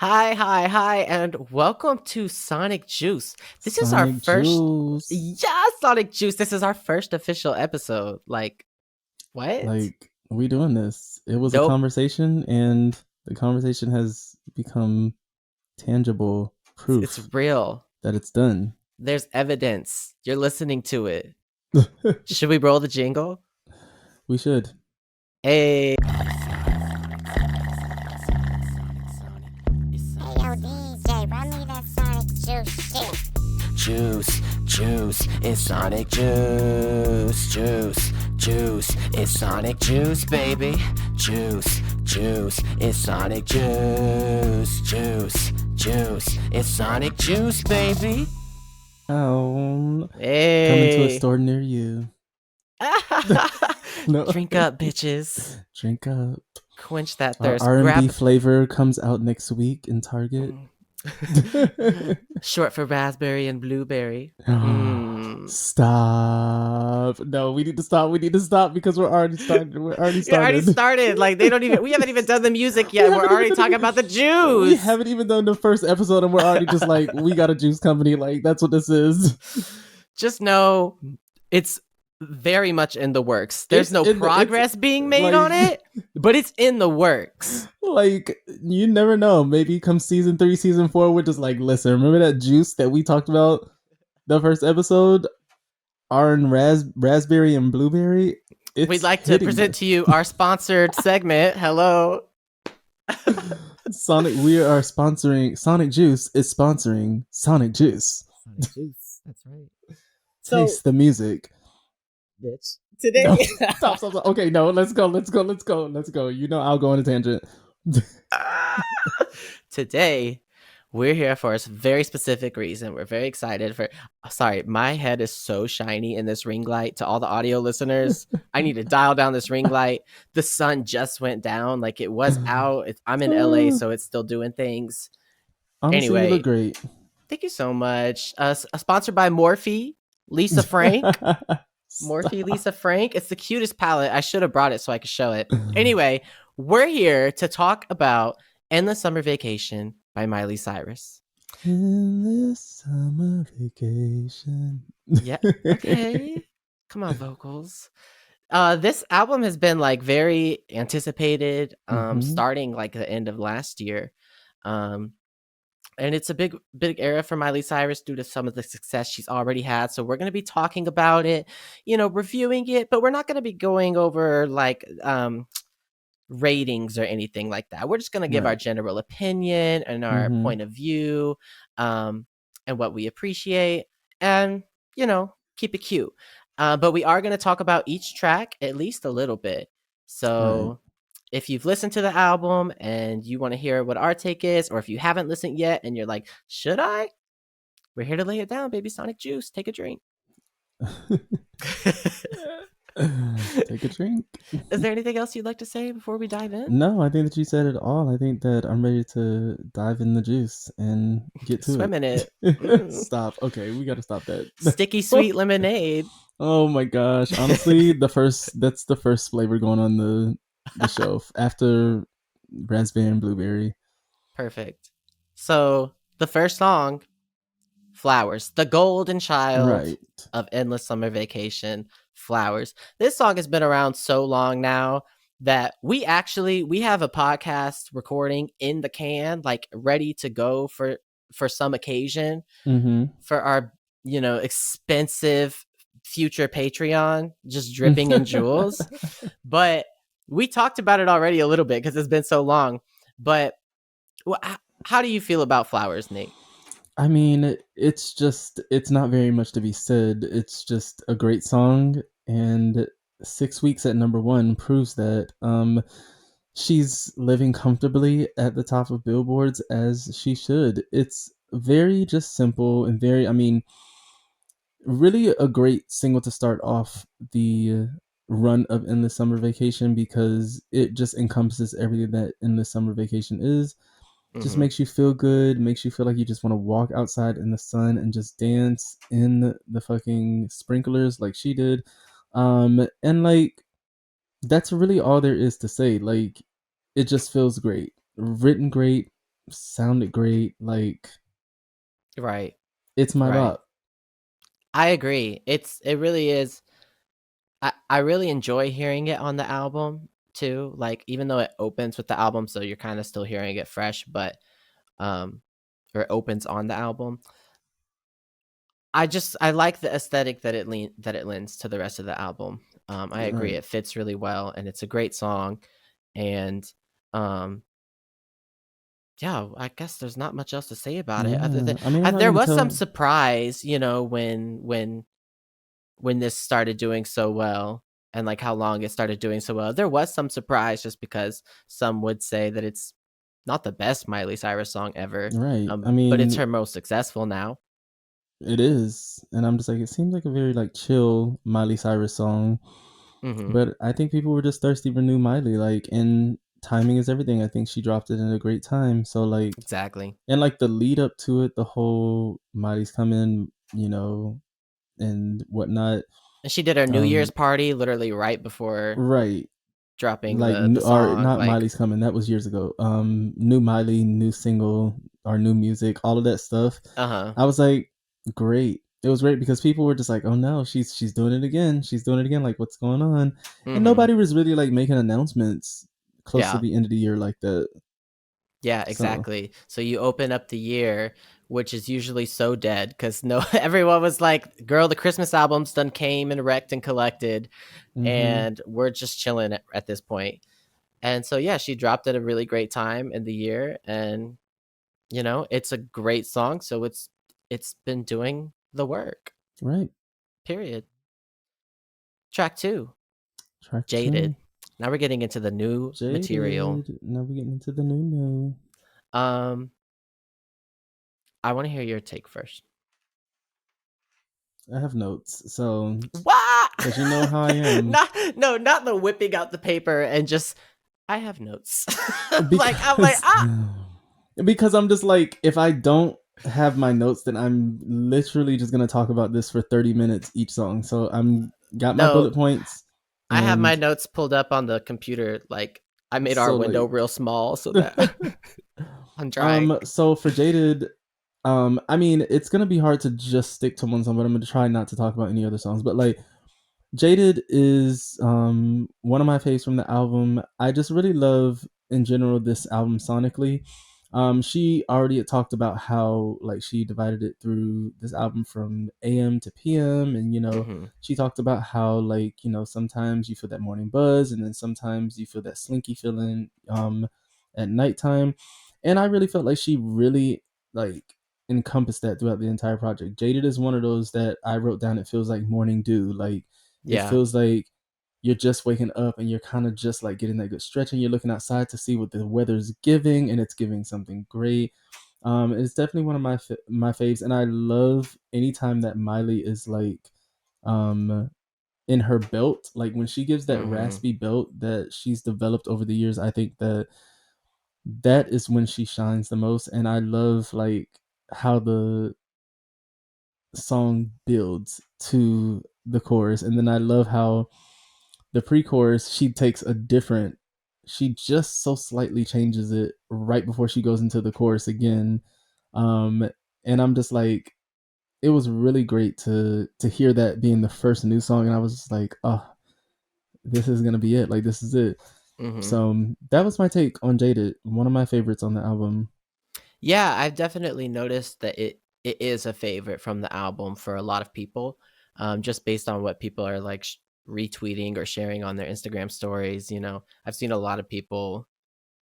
Hi, and welcome to Sonic Juice. This is our Sonic first, Juice. yeah, Sonic Juice. This is our first official episode. Like, what? Like, we doing this. It was a Nope. conversation, and the conversation has become tangible It's proof real. that it's done. There's evidence. You're listening to it. Should we roll the jingle? We should. Hey. Hey yo, DJ, run me that Sonic Juice shit. Juice, it's Sonic Juice, it's Sonic Juice, baby. Juice, it's Sonic Juice, it's Sonic Juice, baby. Coming to a Hey. store near you. No. Drink up, bitches. Drink up. Quench that Our thirst. R&B flavor comes out next week in Target. Short for raspberry and blueberry. Stop. No, we need to stop. We need to stop because we're already started. We're already We started. already started. Like, we haven't even done the music yet. We're already talking about the juice. We haven't even done the first episode and we're already just like, we got a juice company. Like, that's what this is. Just know it's very much in the works. There's no progress being made on it, but it's in the works. Like, you never know. Maybe come season 3, season 4, we're just like, listen, remember that juice that we talked about the first episode? Raspberry and blueberry? We'd like to present to you our sponsored segment. Hello. Sonic Juice is sponsoring Sonic Juice. Sonic Juice, that's right. Taste the music. Bitch. Today. No, stop. Okay, no, let's go. You know I'll go on a tangent. Today, we're here for a very specific reason. We're very excited for. Sorry, my head is so shiny in this ring light. To all the audio listeners, I need to dial down this ring light. The sun just went down. Like, it was out. I'm in LA, so it's still doing things. Honestly, Anyway, you look great. Thank you so much. Sponsored by Morphe, Lisa Frank. Morphe, Lisa Frank. It's the cutest palette. I should have brought it so I could show it. Anyway, we're here to talk about Endless Summer Vacation by Miley Cyrus. Endless Summer Vacation. Yeah. Okay. Come on, vocals. This album has been like very anticipated, starting like the end of last year. And it's a big era for Miley Cyrus due to some of the success she's already had. So we're going to be talking about it, reviewing it, but we're not going to be going over like ratings or anything like that. We're just going to give our general opinion and our point of view, and what we appreciate, and keep it cute. But we are going to talk about each track at least a little bit. So if you've listened to the album and you want to hear what our take is, or if you haven't listened yet and you're like, should I? We're here to lay it down, baby. Sonic Juice. Take a drink. Take a drink. Is there anything else you'd like to say before we dive in? No, I think that you said it all. I think that I'm ready to dive in the juice and get to Swim in it. Stop. Okay, we got to stop that. Sticky sweet lemonade. Oh my gosh. Honestly, that's the first flavor going on the shelf after raspberry and blueberry. Perfect. So the first song, Flowers, the golden child of Endless Summer Vacation, Flowers. This song has been around so long now that we have a podcast recording in the can, like ready to go for some occasion, for our expensive future Patreon, just dripping in jewels. But we talked about it already a little bit because it's been so long. But how do you feel about Flowers, Nate? I mean, it's not very much to be said. It's just a great song, and 6 weeks at number 1 proves that she's living comfortably at the top of billboards as she should. It's very just simple and really a great single to start off the run of Endless Summer Vacation because it just encompasses everything that Endless Summer Vacation is. Just makes you feel good, makes you feel like you just want to walk outside in the sun and just dance in the fucking sprinklers like she did. And like, that's really all there is to say. Like, it just feels great. Written great, sounded great. Like, Right. it's my Right. bop. I agree. It really is. I really enjoy hearing it on the album too. Like even though it opens with the album, so you're kind of still hearing it fresh, but um, or it opens on the album. I like the aesthetic that it lends to the rest of the album. I agree, Right. it fits really well, and it's a great song. And um, yeah, I guess there's not much else to say about it other Yeah. than I mean, I'm not there gonna was some tell. surprise, when this started doing so well and like how long it started doing so well. There was some surprise just because some would say that it's not the best Miley Cyrus song ever, Right. I but it's mean, her most successful now. it is, and I'm just like, it seems like a very like chill Miley Cyrus song, Hmm. but I think people were just thirsty for new Miley. Like, and timing is everything. I think she dropped it in a great time. So like, Exactly. and like the lead up to it, the whole Miley's coming, and whatnot. And she did her New Year's Um, party literally right before right. dropping Like, the or song. not Like, Miley's coming. That was years ago. New Miley, new single, our new music, all of that stuff. uh-huh. I was like, great. It was great because people were just like, oh no, she's doing it again. She's doing it again. Like, what's going on? And Hmm. nobody was really like making announcements close to Yeah. the end of the year like that. Yeah, So, exactly. So you open up the year, which is usually so dead because no, everyone was like, "Girl, the Christmas albums done came and wrecked and collected, mm-hmm, and we're just chilling at this point." And so yeah, she dropped at a really great time in the year, and it's a great song. So it's been doing the work. right. Period. Track 2, Track Jaded. two, Now we're getting into the new material. Jaded. Now we're getting into the new. Um, I want to hear your take first. I have notes, so What? because you know how I am. Not no, not the whipping out the paper and just I have notes. Like I'm like Because because I'm just like, if I don't have my notes, then I'm literally just gonna talk about this for 30 minutes each song. So I'm got my no, bullet points, I have my and notes pulled up on the computer. Like I made our so window like real small so that I'm trying. so for Jaded, I mean, it's gonna be hard to just stick to one song, but I'm gonna try not to talk about any other songs. But like, Jaded is one of my faves from the album. I just really love in general this album sonically. She already had talked about how like she divided it through this album from AM to PM, and Hmm. she talked about how like sometimes you feel that morning buzz, and then sometimes you feel that slinky feeling at nighttime, and I really felt like she really like encompassed that throughout the entire project. Jaded is one of those that I wrote down. It feels like morning dew, like it Yeah. feels like you're just waking up and you're kind of just like getting that good stretch and you're looking outside to see what the weather's giving, and it's giving something great. It's definitely one of my faves, and I love anytime that Miley is like um in her belt, like when she gives that Hmm. raspy belt that she's developed over the years. I think that is when she shines the most, and I love like how the song builds to the chorus, and then I love how the pre-chorus she just so slightly changes it right before she goes into the chorus again. um and I'm just like, it was really great to hear that being the first new song, and I was just like, oh, this is gonna be it, like this is it. Hmm. So that was my take on Jaded, one of my favorites on the album. Yeah, I've definitely noticed that it is a favorite from the album for a lot of people, just based on what people are like retweeting or sharing on their Instagram stories. I've seen a lot of people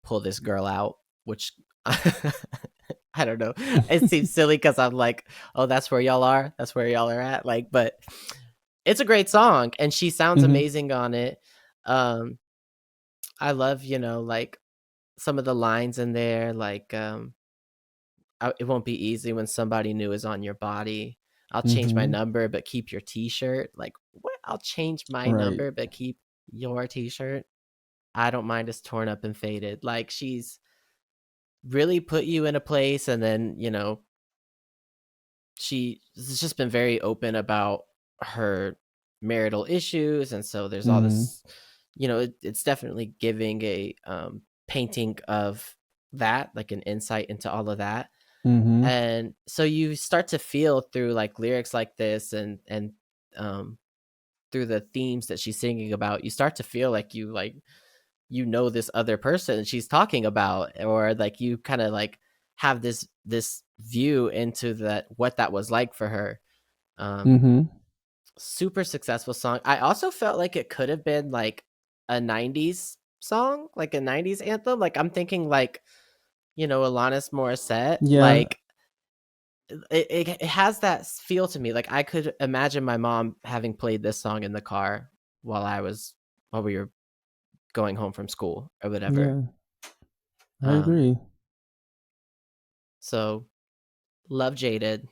pull this girl out, which I don't know. It seems silly because I'm like, oh, that's where y'all are. That's where y'all are at. Like, but it's a great song, and she sounds Hmm. amazing on it. Um, I love, like some of the lines in there, like it won't be easy when somebody new is on your body. I'll change my Hmm. number, but keep your T-shirt. Like, what? I'll change my Right. number, but keep your T-shirt. I don't mind it's torn up and faded. Like, she's really put you in a place, and then she's just been very open about her marital issues, and so there's all Mm. this. It's definitely giving a painting of that, like an insight into all of that. Mm-hmm. And so you start to feel through like lyrics like this and through the themes that she's singing about, you start to feel like you know this other person she's talking about, or like you kind of like have this view into that, what that was like for her. Mm-hmm. Super successful song. I also felt like it could have been like a 90s song, like a 90s anthem. Like I'm thinking like, Alanis Morissette. Yeah. Like it has that feel to me. Like I could imagine my mom having played this song in the car while we were going home from school or whatever. Yeah. I Um agree. so love Jaded.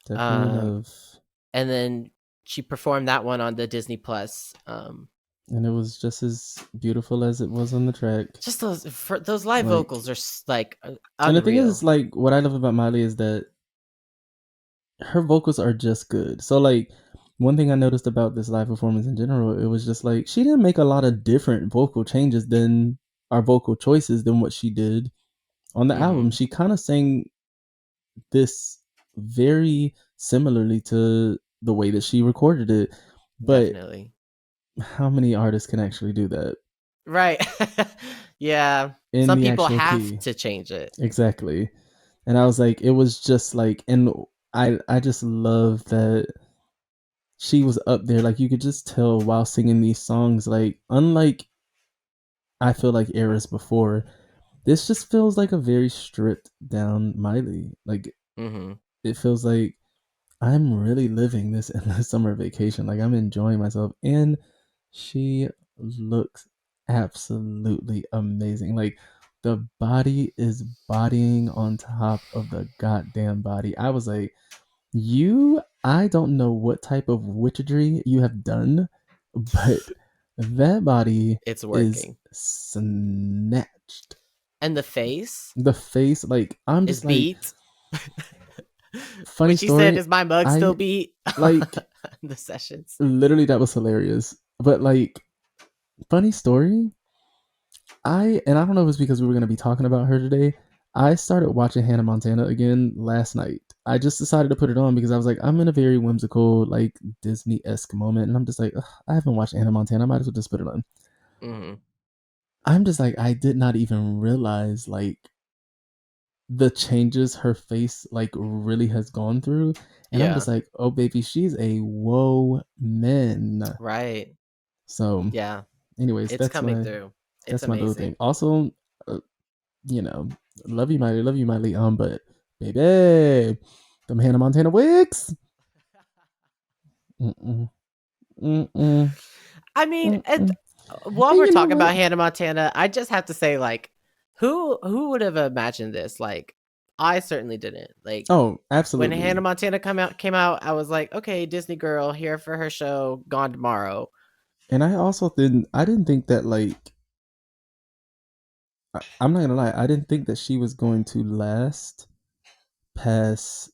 Definitely Um love. and then she performed that one on the Disney Plus. And it was just as beautiful as it was on the track. Just those live Like, vocals are like and the thing is, unreal. like, what I love about Miley is that her vocals are just good. So, like, one thing I noticed about this live performance in general, it was just like she didn't make a lot of different vocal changes than our vocal choices than what she did on the album. She kind of sang this very similarly to the way that she recorded it. But Definitely. how many artists can actually do that? Right. Yeah. In Some the people actual have key. to change it. Exactly. And I was like, it was just like, and I just love that she was up there. Like you could just tell while singing these songs, like unlike I feel like eras before, this just feels like a very stripped down Miley. Like Mm-hmm. it feels like I'm really living this endless summer vacation. Like I'm enjoying myself, and she looks absolutely amazing. Like the body is bodying on top of the goddamn body. I was like, I don't know what type of witchery you have done, but that body It's is working. snatched. And the face The face, like I'm is just like, beat. When funny she said, story. "Is my mug I still beat?" like The sessions. literally that was hilarious. But like, funny story. I don't know if it's because we were gonna be talking about her today. I started watching Hannah Montana again last night. I just decided to put it on because I was like, I'm in a very whimsical, like Disney esque moment, and I'm just like, I haven't watched Hannah Montana. I might as well just put it on. Mm-hmm. I'm just like, I did not even realize like the changes her face like really has gone through, and I'm Yeah. just like, oh baby, she's a whoa man. Right. So, Yeah. anyways, It's coming through. It's that's my little thing. amazing. Also, uh, you know, love you, Miley. But baby, them Hannah Montana wigs. Mm-mm, mm-mm, I mean, mm-mm. while And we're you know talking what? about Hannah Montana, I just have to say, like, who would have imagined this? Like, I certainly didn't. Like, Oh, when Hannah absolutely. Montana came out, I was like, okay, Disney girl here for her show, Gone Tomorrow. And I didn't think that like I'm not gonna lie, I didn't think that she was going to last past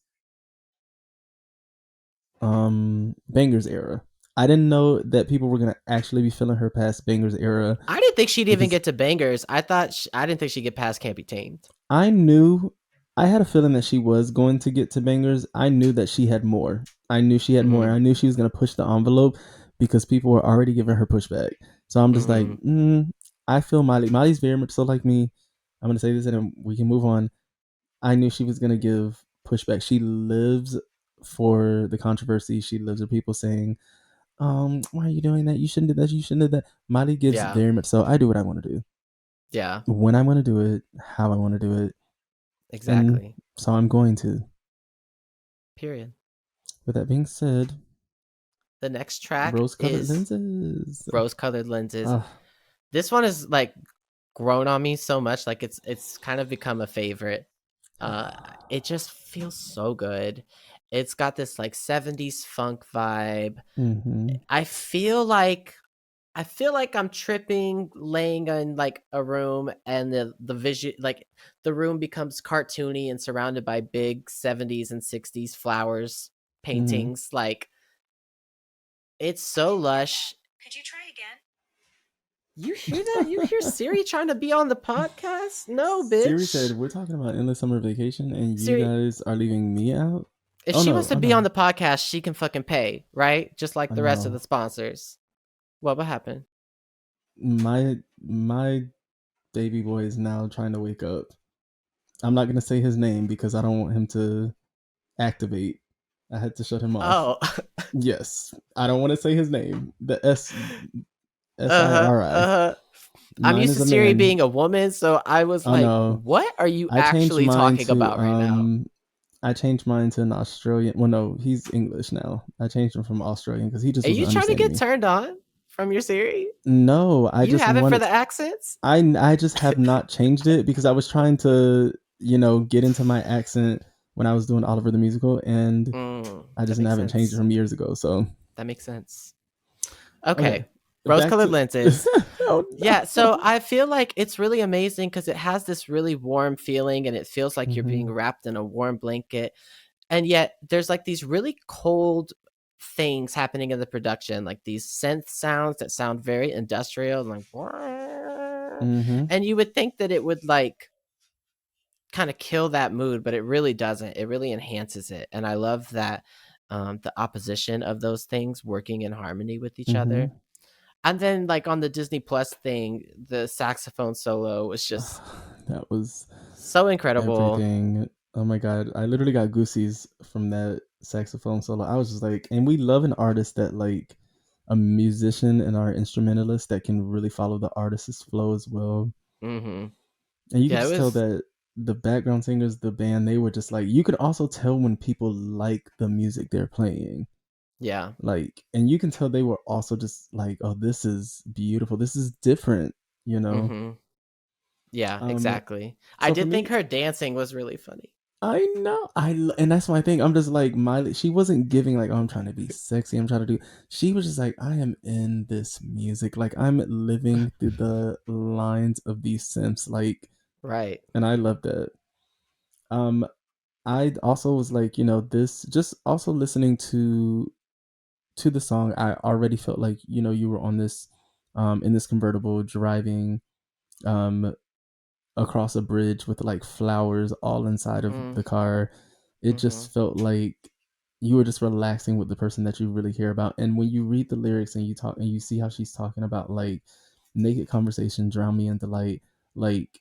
Banger's era. I didn't know that people were gonna actually be feeling her past Banger's era I didn't think she'd even because get to Bangers. I didn't think she'd get past Can't Be Tamed. I knew I had a feeling that she was going to get to Bangers. I knew that she had more. I knew she had more. Mm-hmm. I knew she was gonna push the envelope because people were already giving her pushback. So I'm just like, Mm-hmm. I feel Miley. Miley's very much so like me. I'm gonna say this and then we can move on. I knew she was gonna give pushback. She lives for the controversy. She lives for people saying, why are you doing that? You shouldn't do that. You shouldn't do that. Miley gives Yeah. very much so. I do what I want to do. Yeah. When I want to do it, how I want to do it. And Exactly. so I'm going to. Period. With that being said, The next track rose colored is lenses. Rose Colored Lenses. Ah, This one is like grown on me so much. Like it's kind of become a favorite. Uh, it just feels so good. It's got this like 70s funk vibe. mm-hmm. I feel like I'm tripping, laying in like a room, and the vision, like the room becomes cartoony and surrounded by big 70s and 60s flowers Mm-hmm. paintings. Like it's so lush. Could you try again? You hear that? You hear Siri trying to be on the podcast? No, bitch. Siri said we're talking about endless summer vacation, and Siri, you guys are leaving me out. if she wants to be on the podcast, she can fucking pay, right? Just like the rest of the sponsors. What happened? My baby boy is now trying to wake up. I'm not gonna say his name because I don't want him to activate. I had to shut him off. Oh. Yes, I don't want to say his name. The SIRI. I'm used to Siri being a woman, so I was like, no. what are you actually talking about right now? I changed mine to an Australian. Well, no, he's English now. I changed him from Australian because he just Are wasn't you trying to get me. turned on from your Siri? No, I just have it for the accents? I just have not changed it because I was trying to, get into my accent when I was doing Oliver the Musical, and I just haven't changed it from years ago. So that makes sense. Okay. Rose-colored lenses. Oh, no. Yeah, so I feel like it's really amazing because it has this really warm feeling, and it feels like you're being wrapped in a warm blanket. And yet there's like these really cold things happening in the production, like these synth sounds that sound very industrial, like, and you would think that it would like kind of kill that mood, but it really doesn't. It really enhances it. And I love that the opposition of those things working in harmony with each other. And then like on the Disney Plus thing, the saxophone solo was just that was so incredible. Everything. Oh my god, I literally got goosies from that saxophone solo. I was just like, and we love an artist that like a musician and our instrumentalist that can really follow the artist's flow as well. And you can just tell that the background singers, the band, they were just like, you could also tell when people like the music they're playing. Yeah. Like, and you can tell they were also just like, oh, this is beautiful. This is different, Yeah, exactly. So I did think her dancing was really funny. I know. And that's my thing. I'm just like, Miley, she wasn't giving like, oh, I'm trying to be sexy. I'm trying to do. She was just like, I am in this music. Like, I'm living through the lines of these synths. Like, right. And I love that. I also was like, this just also listening to the song. I already felt like, you were on this, in this convertible driving, across a bridge with like flowers all inside of the car. It just felt like you were just relaxing with the person that you really care about. And when you read the lyrics and you talk and you see how she's talking about like naked conversation, drown me in delight, like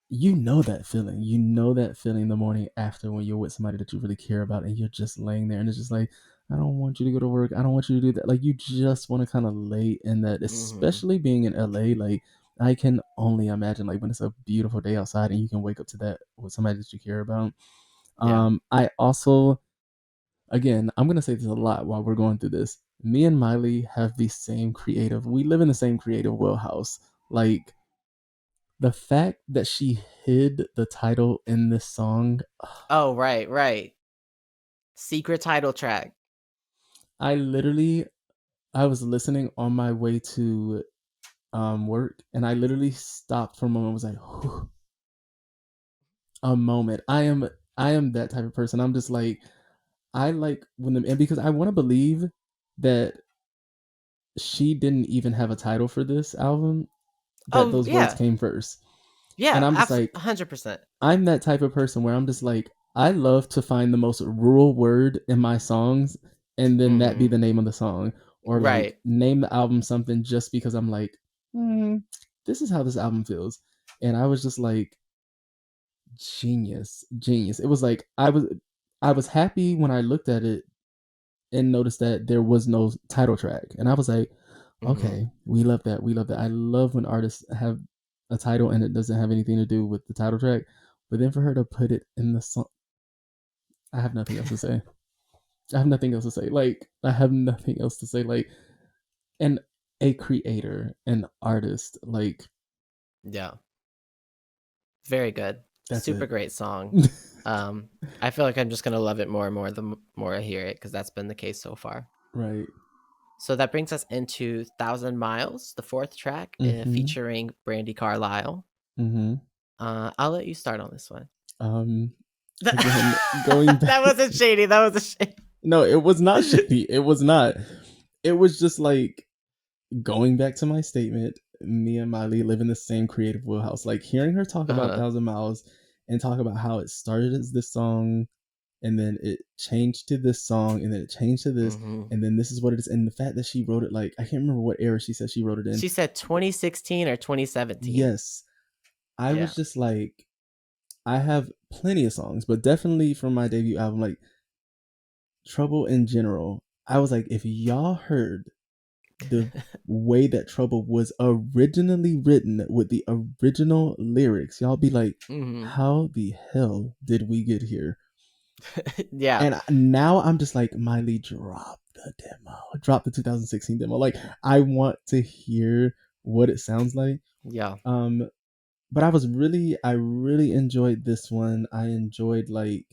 that feeling the morning after when you're with somebody that you really care about and you're just laying there and it's just like, I don't want you to go to work, I don't want you to do that. Like you just want to kind of lay in that, especially being in LA. Like I can only imagine like when it's a beautiful day outside and you can wake up to that with somebody that you care about. I also, again, I'm gonna say this a lot while we're going through this. Me and Miley have the same we live in the same creative wheelhouse. Like the fact that she hid the title in this song. Oh, right. Secret title track. I was listening on my way to work, and I literally stopped for a moment and was like, whew. A moment. I am that type of person. I'm just like, I like when and because I want to believe that she didn't even have a title for this album, that those words came first. Yeah, and I'm just like 100%. I'm that type of person where I'm just like, I love to find the most rural word in my songs and then that be the name of the song, or like name the album something just because I'm like, this is how this album feels. And I was just like, genius. It was like I was happy when I looked at it and noticed that there was no title track, and I was like, okay, we love that. I love when artists have a title and it doesn't have anything to do with the title track, but then for her to put it in the song, I have nothing else to say. Like, I have nothing else to say. Like, and a creator, an artist, like, yeah, very good. Super great song. I feel like I'm just gonna love it more and more the more I hear it, because that's been the case so far. Right. So that brings us into 1,000 Miles, the fourth track, featuring Brandi Carlile. I'll let you start on this one. Again, going back. That wasn't shady. No, it was not shady. It was not. It was just like going back to my statement. me and Miley live in the same creative wheelhouse. Like hearing her talk about 1,000 Miles and talk about how it started as this song and then it changed to this song and then it changed to this and then this is what it is. And the fact that she wrote it, like, I can't remember what era she said she wrote it in. She said 2016 or 2017. Yes. I was just like, I have plenty of songs, but definitely from my debut album, like Trouble in general, I was like, if y'all heard the way that Trouble was originally written with the original lyrics, y'all be like, how the hell did we get here? Yeah. And now I'm just like, Miley, drop the demo. Drop the 2016 demo. Like, I want to hear what it sounds like. Yeah. But I really enjoyed this one. I enjoyed like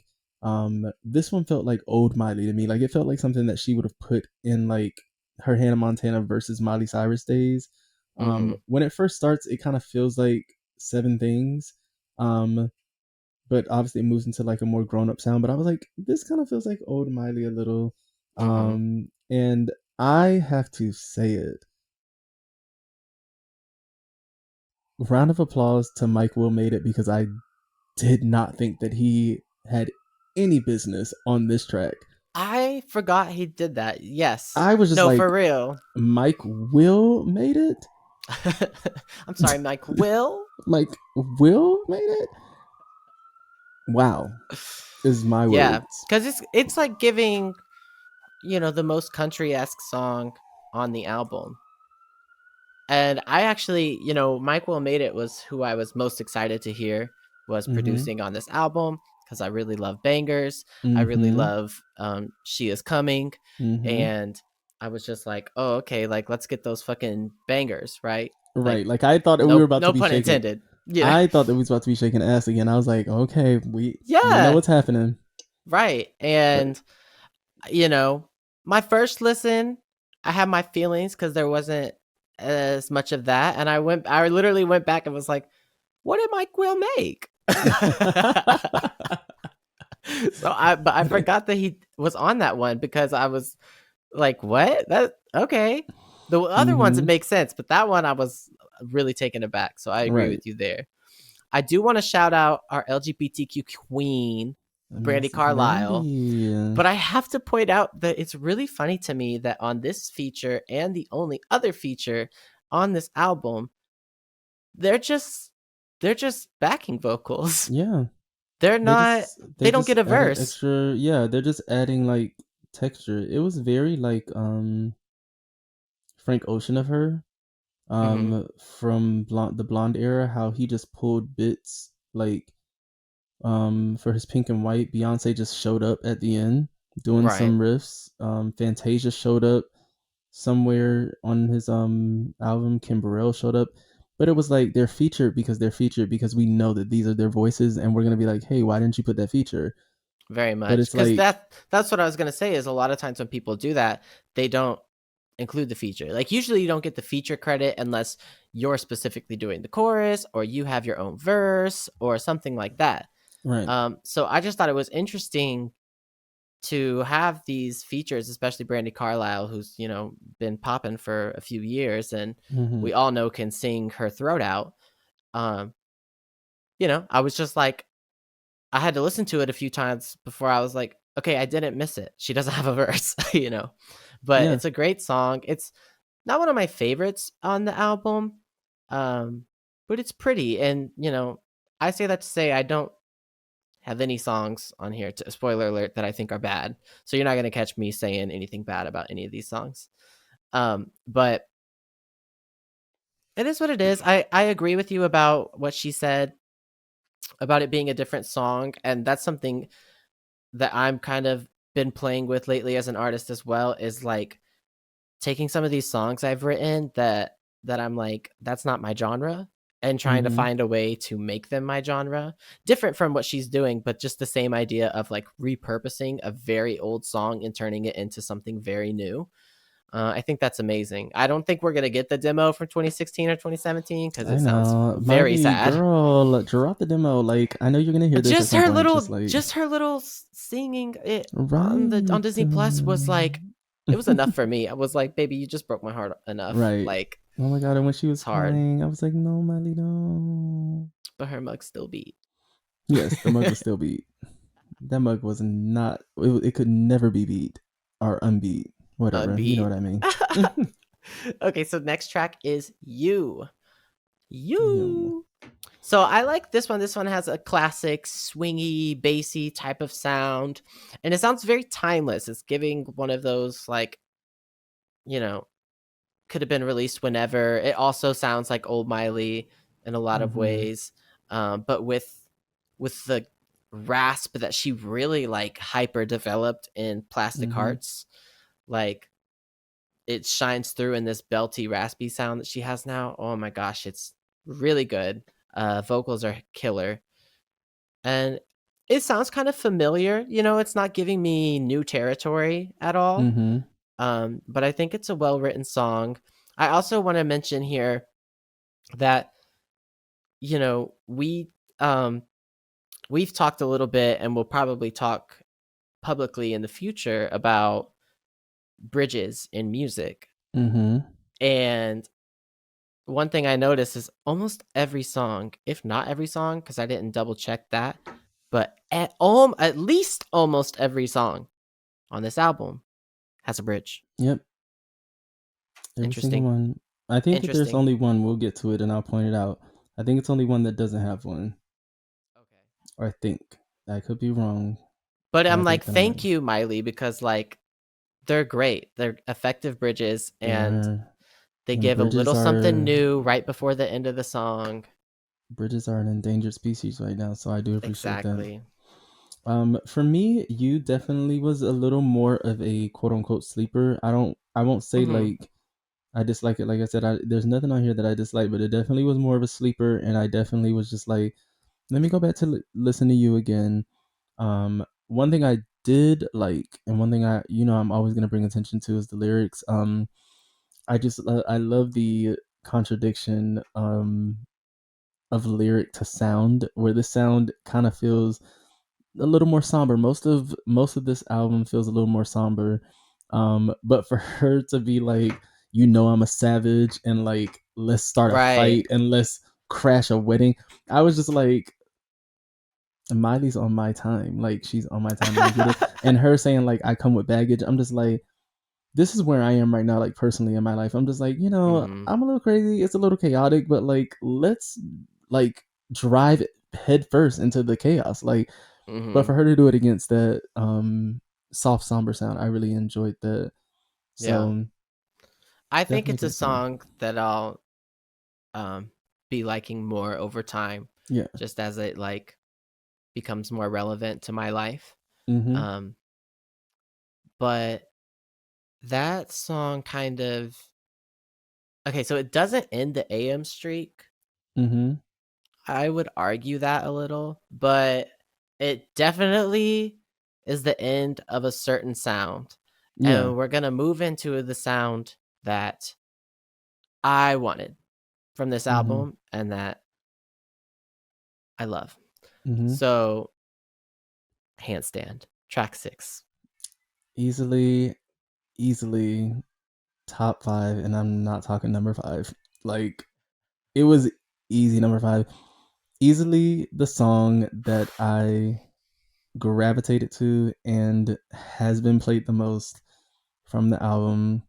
this one felt like old Miley to me. Like it felt like something that she would have put in like her Hannah Montana versus Miley Cyrus days. When it first starts, it kind of feels like Seven Things. But obviously it moves into like a more grown up sound. But I was like, this kind of feels like old Miley a little. And I have to say it. Round of applause to Mike Will Made It, because I did not think that he had any business on this track. I forgot he did that. Yes. I was just like, for real. Mike Will Made It? I'm sorry, Mike Will? Like, Will made it? Wow. Is my words. Yeah, because it's like giving, the most country-esque song on the album. And I actually, Mike Will Made It was who I was most excited to hear was producing on this album, because I really love bangers. I really love She Is Coming. And I was just like, oh, okay, like let's get those fucking bangers, right? Right. Like I thought that we were about to be shaking. No pun intended. Yeah. I thought that we was about to be shaking ass again. I was like, okay, we know what's happening. Right. And my first listen, I had my feelings because there wasn't as much of that. And I literally went back and was like, what did Mike Will make? But I forgot that he was on that one, because I was like, what? That okay. The other ones, it makes sense, but that one I was really taken aback. So I agree with you there. I do want to shout out our LGBTQ queen, Brandi Carlile. But I have to point out that it's really funny to me that on this feature and the only other feature on this album, they're just backing vocals. Yeah. They're not they don't get a verse. Extra, they're just adding like texture. It was very like Frank Ocean of her. From the Blonde era, how he just pulled bits like for his Pink and White. Beyonce just showed up at the end doing some riffs. Fantasia showed up somewhere on his album. Kim Burrell showed up, but it was like they're featured because we know that these are their voices, and we're gonna be like, hey, why didn't you put that feature? Very much, because that's what I was gonna say, is a lot of times when people do that, they don't include the feature. Like usually you don't get the feature credit unless you're specifically doing the chorus or you have your own verse or something like that. Right. So I just thought it was interesting to have these features, especially Brandi Carlile, who's been popping for a few years, and we all know can sing her throat out. I was just like, I had to listen to it a few times before I was like, okay, I didn't miss it. She doesn't have a verse, But it's a great song. It's not one of my favorites on the album, but it's pretty. And, I say that to say I don't have any songs on here, spoiler alert, that I think are bad. So you're not going to catch me saying anything bad about any of these songs. But it is what it is. I agree with you about what she said about it being a different song. And that's something that I'm kind of been playing with lately as an artist as well, is like taking some of these songs I've written that I'm like, that's not my genre, and trying to find a way to make them my genre, different from what she's doing, but just the same idea of like repurposing a very old song and turning it into something very new. I think that's amazing. I don't think we're gonna get the demo from 2016 or 2017 because it sounds very sad. Girl, drop the demo. Like I know you're gonna hear this. Just her little singing it on Disney Plus was like, it was enough for me. I was like, baby, you just broke my heart enough. Right. Like Oh my god! And when she was It's hard. crying, I was like, "No, Miley, no." But her mug still beat. Yes, the mug was still beat. That mug was not. It could never be beat or unbeat. Whatever. You know Unbeat. what I mean. Okay, so next track is You. Yo. You. So I like this one. This one has a classic swingy, bassy type of sound. And it sounds very timeless. It's giving one of those, like, you know, could have been released whenever. It also sounds like old Miley in a lot of ways. But with the rasp that she really like hyper developed in Plastic Hearts, like it shines through in this belty raspy sound that she has now. Oh my gosh, it's really good. Vocals are killer. And it sounds kind of familiar, it's not giving me new territory at all. But I think it's a well-written song. I also want to mention here that we've talked a little bit, and we'll probably talk publicly in the future about bridges in music. And one thing I noticed is almost every song, if not every song, because I didn't double check that, but at least almost every song on this album has a bridge. Yep. Every single one. I think that there's only one. We'll get to it, and I'll point it out. I think it's only one that doesn't have one. Okay. Or I think. I could be wrong. But I'm like, thank you, Miley, because like they're great. They're effective bridges, and they give a little something new right before the end of the song. Bridges are an endangered species right now, so I do appreciate that. Exactly. For me, You definitely was a little more of a quote unquote sleeper. I won't say like I dislike it. Like I said, there's nothing on here that I dislike, but it definitely was more of a sleeper, and I definitely was just like, let me go back to listen to You again. One thing I did like, and one thing I'm always gonna bring attention to is the lyrics. I love the contradiction of lyric to sound, where the sound kind of feels a little more somber. Most of this album feels a little more somber. But for her to be like, I'm a savage, and like, let's start a fight and let's crash a wedding, I was just like, Miley's on my time. Like, she's on my time. And her saying like, I come with baggage, I'm just like, this is where I am right now, like personally in my life. I'm just like, I'm a little crazy. It's a little chaotic, but like, let's like drive head first into the chaos. Like, but for her to do it against that soft, somber sound, I really enjoyed that. So yeah. I think it's a song that I'll be liking more over time. Yeah. Just as it like becomes more relevant to my life. But that song kind of, okay, so it doesn't end the AM streak. I would argue that a little, but it definitely is the end of a certain sound. Yeah. And we're going to move into the sound that I wanted from this album and that I love. So, Handstand, track 6. Easily top 5, and I'm not talking number 5. Like, it was easy number 5. Easily the song that I gravitated to and has been played the most from the album.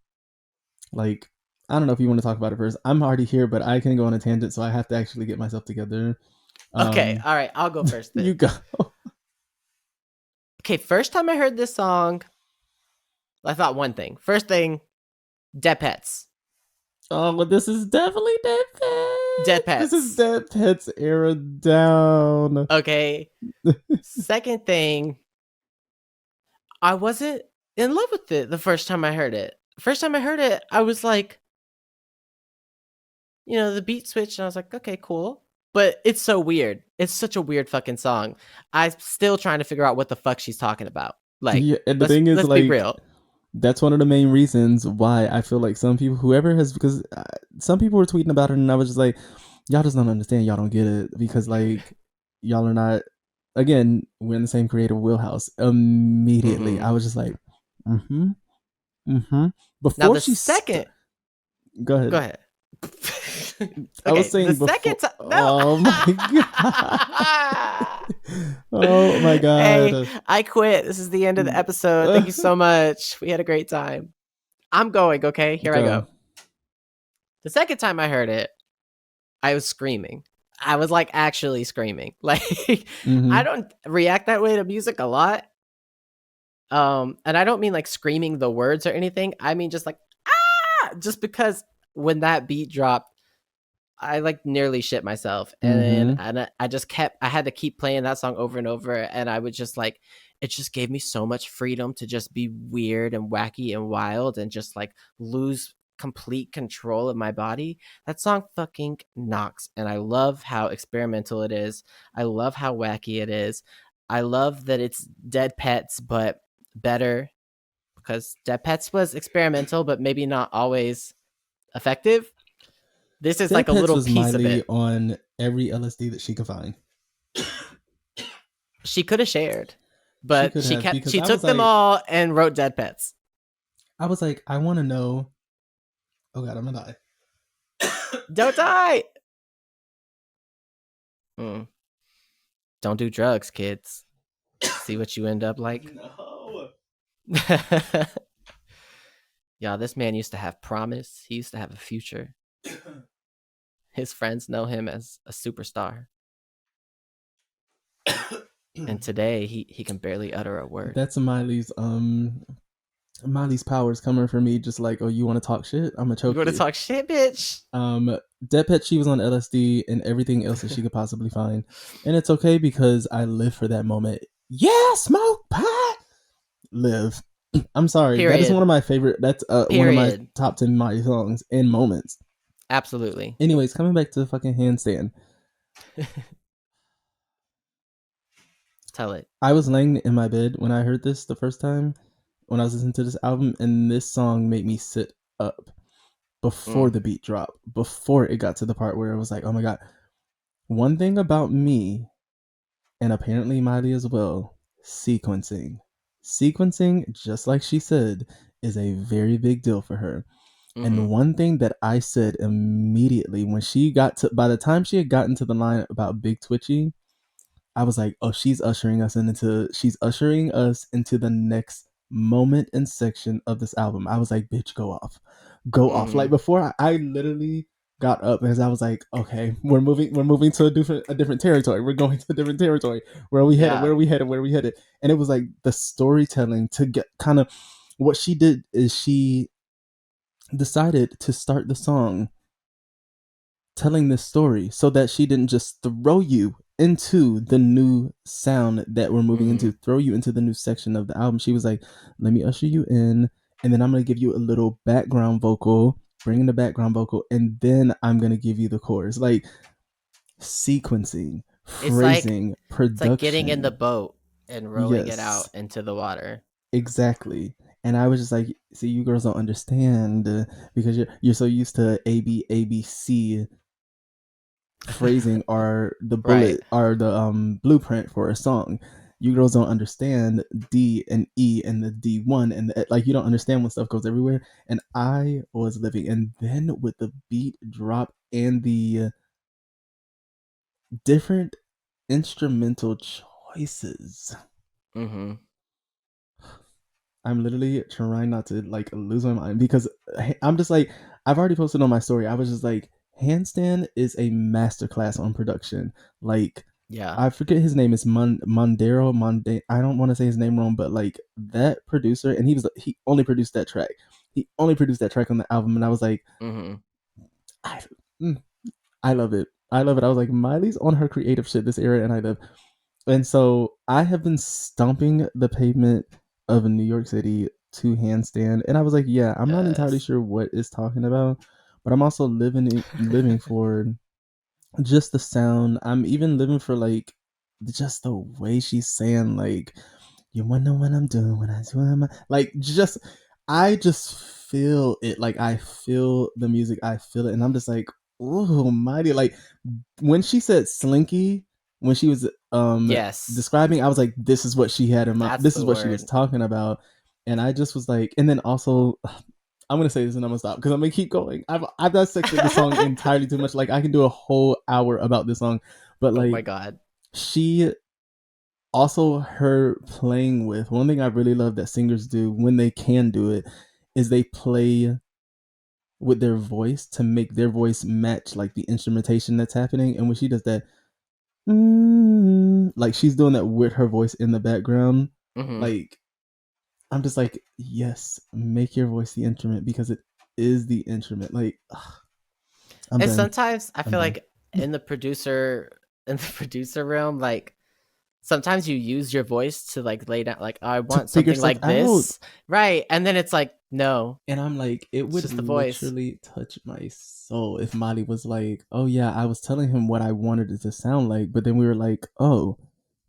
Like, I don't know if you want to talk about it first. I'm already here, but I can go on a tangent, so I have to actually get myself together. Okay, all right, I'll go first then. You go. Okay, first time I heard this song, I thought one thing. First thing, Dead Pets. Oh, but this is definitely Dead Pets. Dead Pets. This is Dead Pets era down. Okay. Second thing, I wasn't in love with it the first time I heard it. First time I heard it, I was like, the beat switched, and I was like, okay, cool. But it's so weird. It's such a weird fucking song. I'm still trying to figure out what the fuck she's talking about. Like, yeah, and the thing is, let's like, be real. That's one of the main reasons why I feel like some people, because some people were tweeting about it, and I was just like, y'all just don't understand. Y'all don't get it, because like, y'all are not, again, we're in the same creative wheelhouse. Immediately, I was just like, Before now the second, go ahead. I was saying the before. second time. No. Oh my god. Oh my god. Hey, I quit. This is the end of the episode. Thank you so much. We had a great time. I'm going, okay? Here I go. The second time I heard it, I was screaming. I was like actually screaming. Like I don't react that way to music a lot. And I don't mean like screaming the words or anything. I mean just like just because when that beat dropped, I like nearly shit myself. And then I had to keep playing that song over and over, and I would just like it just gave me so much freedom to just be weird and wacky and wild and just like lose complete control of my body. That song fucking knocks, and I love how experimental it is. I love how wacky it is. I love that it's Dead Pets but better, because Dead Pets was experimental but maybe not always effective. This is Dead like a Pets little was piece of Myles it. on every LSD that she could find. She could have shared, but she took them all and wrote Dead Pets. I was like, I want to know. Oh god, I'm gonna die. Don't die. Don't do drugs, kids. See what you end up like. No. Yeah, this man used to have promise. He used to have a future. His friends know him as a superstar. And today he can barely utter a word. That's Myles' powers coming for me, just like, oh, you want to talk shit? I'm gonna choke you. You want to talk shit, bitch? Dead Pet, she was on LSD and everything else that she could possibly find, and it's okay because I live for that moment. Yeah, smoke pot. Live. I'm sorry. Period. That is one of my favorite. That's one of my top 10 Myles songs and moments. Absolutely. Anyways, coming back to the fucking handstand. Tell it. I was laying in my bed when I heard this the first time, when I was listening to this album, and this song made me sit up before the beat dropped, before it got to the part where it was like, oh my god. One thing about me, and apparently Miley as well, sequencing. Sequencing, just like she said, is a very big deal for her. And one thing that I said immediately when she got to, by the time she had gotten to the line about Big Twitchy, I was like, oh, she's ushering us into the next moment and section of this album. I was like, bitch, go off. Like before, I literally got up because I was like, okay, we're moving to a different territory. We're going to a different territory. Where are we headed? Where are we headed? And it was like the storytelling to get kind of what she did is she decided to start the song telling this story so that she didn't just throw you into the new sound that we're moving into, throw you into the new section of the album. She was like, let me usher you in, and then I'm going to give you a little background vocal, bring in the background vocal, and then I'm going to give you the chorus. Like sequencing, phrasing, production. It's like getting in the boat and rowing it out into the water. Exactly. And I was just like, see, you girls don't understand because you're so used to ABC phrasing or the bullet or the blueprint for a song. You girls don't understand D and E and the D1 and like you don't understand when stuff goes everywhere. And I was living, and then with the beat drop and the different instrumental choices. I'm literally trying not to like lose my mind because I'm just like, I've already posted on my story. I was just like, Handstand is a masterclass on production. Like, I forget his name is Mondero. I don't want to say his name wrong, but like that producer, and he only produced that track. He only produced that track on the album, and I was like, I love it. I love it. I was like, Miley's on her creative shit this era, and I love. And so I have been stomping the pavement of New York City to Handstand, and I was like, yeah, I'm not entirely sure what it's talking about, but I'm also living for just the sound. I'm even living for like just the way she's saying like, you wonder what I'm doing when I do my like just I just feel it. Like I feel the music, I feel it, and I'm just like, oh mighty. Like when she said slinky, when she was describing, I was like, this is what she had in mind. This is what she was talking about. And I just was like, and then also I'm gonna say this and I'm gonna stop because I'm gonna keep going. I've dissected the song entirely too much. Like I can do a whole hour about this song, but Oh my like god. she also her playing with one thing I really love that singers do when they can do it is they play with their voice to make their voice match like the instrumentation that's happening. And when she does that, like she's doing that with her voice in the background, like I'm just like, yes, make your voice the instrument because it is the instrument. Like, and done. Sometimes I feel like in the producer realm, like sometimes you use your voice to like lay down, like I want something like this, right? And then it's like no, and I'm like, it would just literally touch my soul if Molly was like, oh yeah, I was telling him what I wanted it to sound like, but then we were like, oh,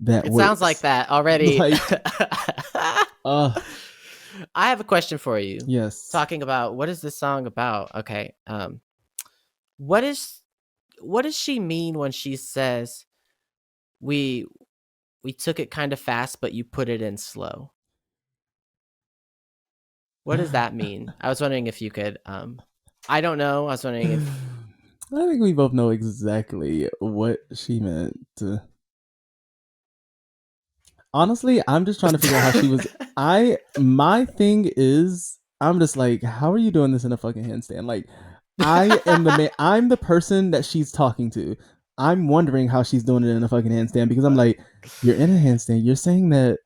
that it works. Sounds like that already. Like, I have a question for you. Yes. Talking about what is this song about? Okay. What does she mean when she says we took it kind of fast, but you put it in slow? What does that mean? I was wondering if you could I don't know. I was wondering if I think we both know exactly what she meant. Honestly, I'm just trying to figure out how she was. My thing is, I'm just like, how are you doing this in a fucking handstand? Like, I am the man. I'm the person that she's talking to. I'm wondering how she's doing it in a fucking handstand because I'm like, you're in a handstand. You're saying that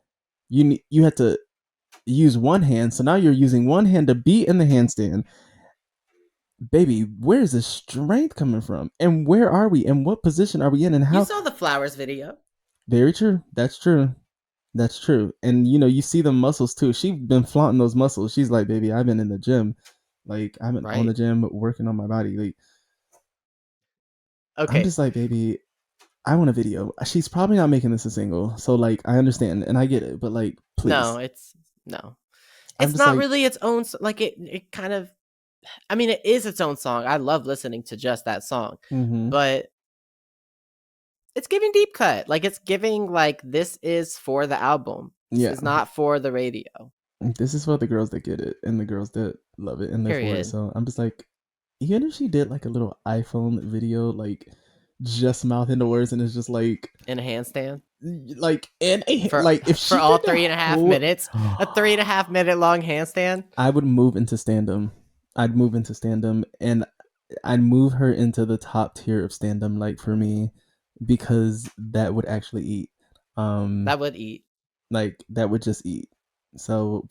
you had to use one hand, so now you're using one hand to be in the handstand. Baby, where is this strength coming from? And where are we? And what position are we in? And how? You saw the Flowers video. Very true. That's true. That's true. And you know, you see the muscles too. She's been flaunting those muscles. She's like, baby, I've been in the gym. Like, I've been on the gym working on my body. Like, okay. I'm just like, baby, I want a video. She's probably not making this a single. So like, I understand and I get it, but like, please. No, it's not like, really its own, like it kind of, I mean, it is its own song. I love listening to just that song, but it's giving deep cut. Like it's giving like this is for the album. This is not for the radio. This is for the girls that get it and the girls that love it and live for it. So I'm just like, even if she did like a little iPhone video, like just mouthing the words and it's just like in a handstand, like like if she for all 3.5 minutes, a 3.5 minute long handstand, I would move into stand-up. I'd move into stand-up and I'd move her into the top tier of stand-up, like for me, because that would actually eat. That would eat. Like that would just eat. So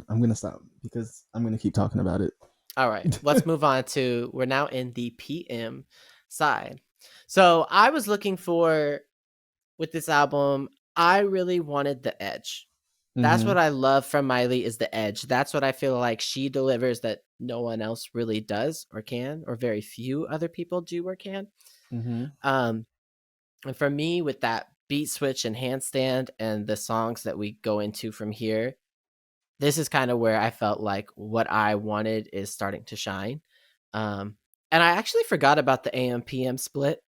I'm gonna stop because I'm gonna keep talking about it. All right, let's move on to, we're now in the PM side. So I was looking for, with this album, I really wanted the edge. That's what I love from Miley, is the edge. That's what I feel like she delivers that no one else really does or can, or very few other people do or can. And for me, with that beat switch and handstand and the songs that we go into from here, this is kind of where I felt like what I wanted is starting to shine. And I actually forgot about the AM PM split.